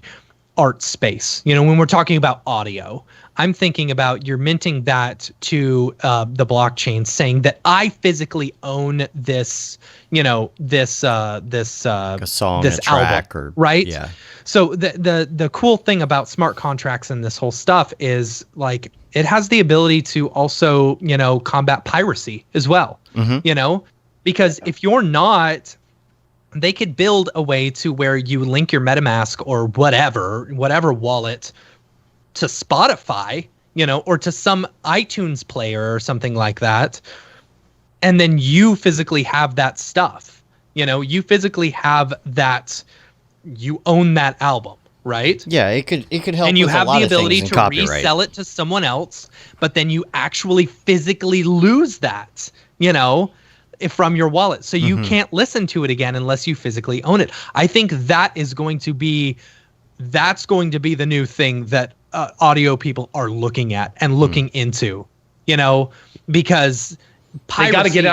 art space. When we're talking about audio, I'm thinking about you're minting that to the blockchain, saying that I physically own this, this like a song, this track, album, right? Yeah. So the cool thing about smart contracts and this whole stuff is like it has the ability to also combat piracy as well. Because if you're not, they could build a way to where you link your MetaMask or whatever wallet to Spotify, or to some iTunes player or something like that. And then you physically have that stuff, you physically have that, you own that album, right? Yeah, it could help. And you with have a lot the of things ability in to copyright. resell it to someone else, but then you actually physically lose that, from your wallet. So you can't listen to it again unless you physically own it. I think that's going to be the new thing that audio people are looking at and looking into, because piracy, they got to get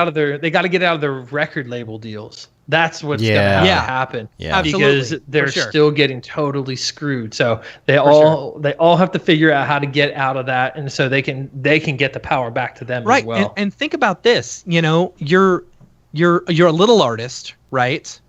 out of their record label deals. That's what's going to have to happen. Yeah, because they're still getting totally screwed. So they all have to figure out how to get out of that, and so they can get the power back to them as well. And think about this. You're a little artist, right?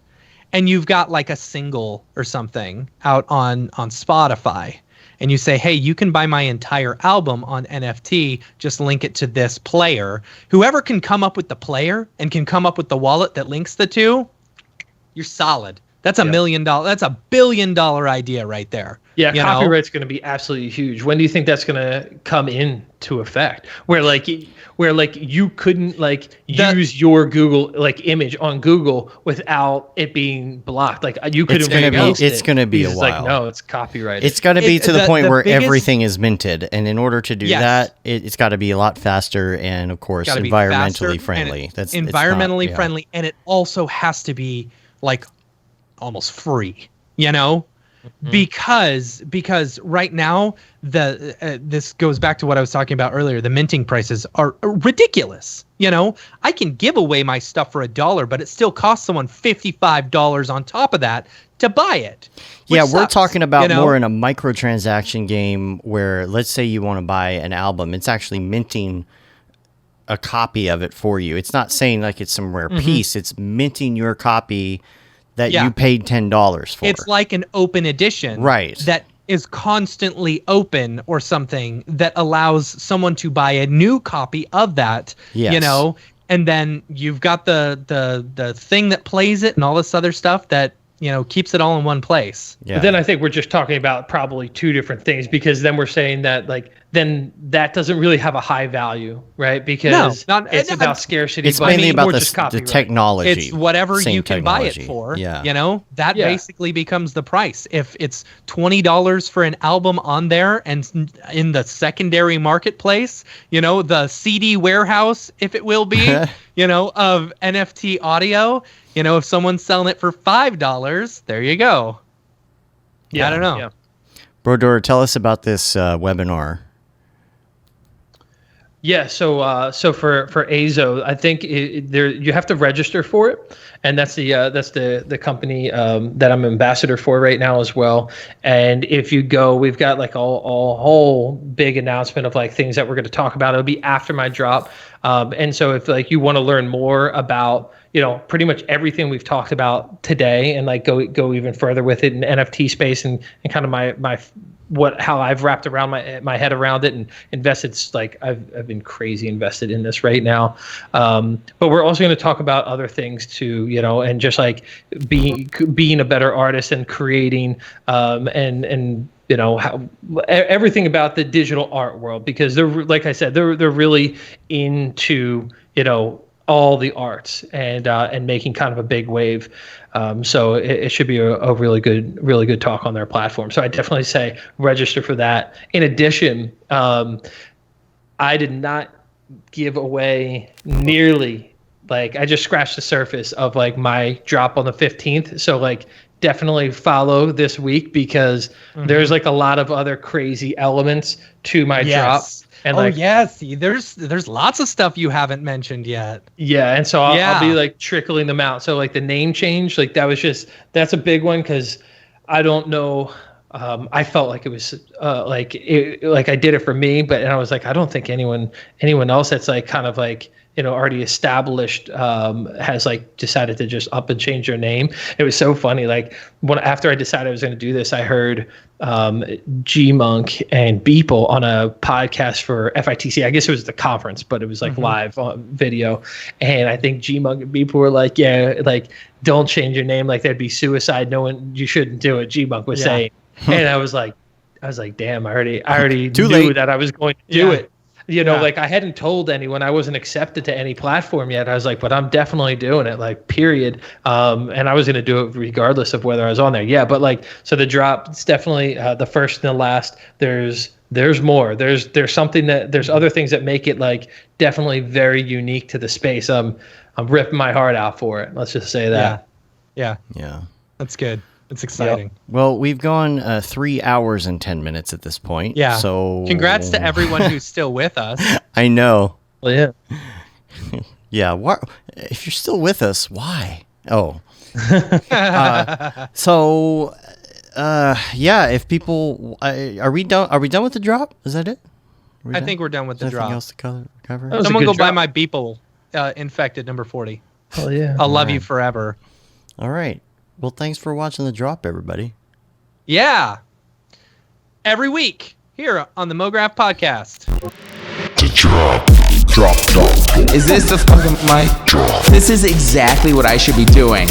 And you've got like a single or something out on Spotify, and you say, hey, you can buy my entire album on NFT, just link it to this player. Whoever can come up with the player and can come up with the wallet that links the two, you're solid. That's $1 million. That's $1 billion idea right there. Yeah, copyright's going to be absolutely huge. When do you think that's going to come into effect? Where you couldn't use your Google image on Google without it being blocked. Like you couldn't. It's going to be a while. Like, no, it's copyrighted. It's going to be to the point where everything is minted, and in order to do that, it's got to be a lot faster and, of course, environmentally friendly. That's environmentally friendly, and it also has to be like almost free. Because right now this goes back to what I was talking about earlier. The minting prices are ridiculous. I can give away my stuff for $1, but it still costs someone $55 on top of that to buy it. Yeah, we're talking about more in a microtransaction game where, let's say you want to buy an album, it's actually minting a copy of it for you. It's not saying like it's some rare piece. It's minting your copy that you paid $10 for. It's like an open edition, right? That is constantly open or something that allows someone to buy a new copy of that. Yes. And then you've got the thing that plays it and all this other stuff that keeps it all in one place. Yeah. But then I think we're just talking about probably two different things, because then we're saying that then that doesn't really have a high value, right? Because it's about scarcity. It's mainly about the technology. It's whatever you can buy it for. Yeah. That basically becomes the price. If it's $20 for an album on there, and in the secondary marketplace, the CD warehouse, if it will be, of NFT audio, if someone's selling it for $5, there you go. Yeah, I don't know. Yeah. Brodeur, tell us about this webinar. Yeah, so for Azo, I think you have to register for it, and that's the company that I'm ambassador for right now as well. And if you go, we've got like a whole big announcement of like things that we're going to talk about. It'll be after my drop, and so if like you want to learn more about pretty much everything we've talked about today, and like go even further with it in NFT space and kind of my how I've wrapped around my head around it and invested. Like I've been crazy invested in this right now. But we're also going to talk about other things too, and just like being a better artist and creating, and how everything about the digital art world, because they're, like I said, they're really into, all the arts and making kind of a big wave. So it should be a really good talk on their platform. So I definitely say register for that. In addition, I did not give away nearly, like, I just scratched the surface of like my drop on the 15th. So like definitely follow this week because there's like a lot of other crazy elements to my drop. And see, there's lots of stuff you haven't mentioned yet. Yeah, and so I'll be like trickling them out. So like the name change, like that's a big one because I don't know. I felt like it was like I did it for me, and I was like, I don't think anyone else that's like kind of like, you know, already established has like decided to just up and change their name. It was so funny. Like after I decided I was going to do this, I heard G Monk and Beeple on a podcast for FITC. I guess it was the conference, but it was like live on video. And I think G Monk and Beeple were like, yeah, like don't change your name. Like that'd be suicide. You shouldn't do it. G Monk was saying. And I was like, damn, I already knew that I was going to do it. You know, like I hadn't told anyone, I wasn't accepted to any platform yet. I was like, but I'm definitely doing it, like period. And I was going to do it regardless of whether I was on there. Yeah. But like, so the drop, it's definitely the first and the last. There's more, there's something there's other things that make it like definitely very unique to the space. I'm ripping my heart out for it. Let's just say that. Yeah. That's good. It's exciting. Yep. Well, we've gone 3 hours and 10 minutes at this point. Yeah. So congrats to everyone who's still with us. I know. Well, yeah. Yeah. If you're still with us, why? Oh. If people are we done? Are we done with the drop? Is that it? I think we're done with the drop. Anything else to cover? Someone go buy my Beeple infected number 40. Oh yeah. I'll love you forever. All right. Well, thanks for watching the drop, everybody. Yeah. Every week here on the Mograph podcast. The drop. Is this the fucking mic? This is exactly what I should be doing.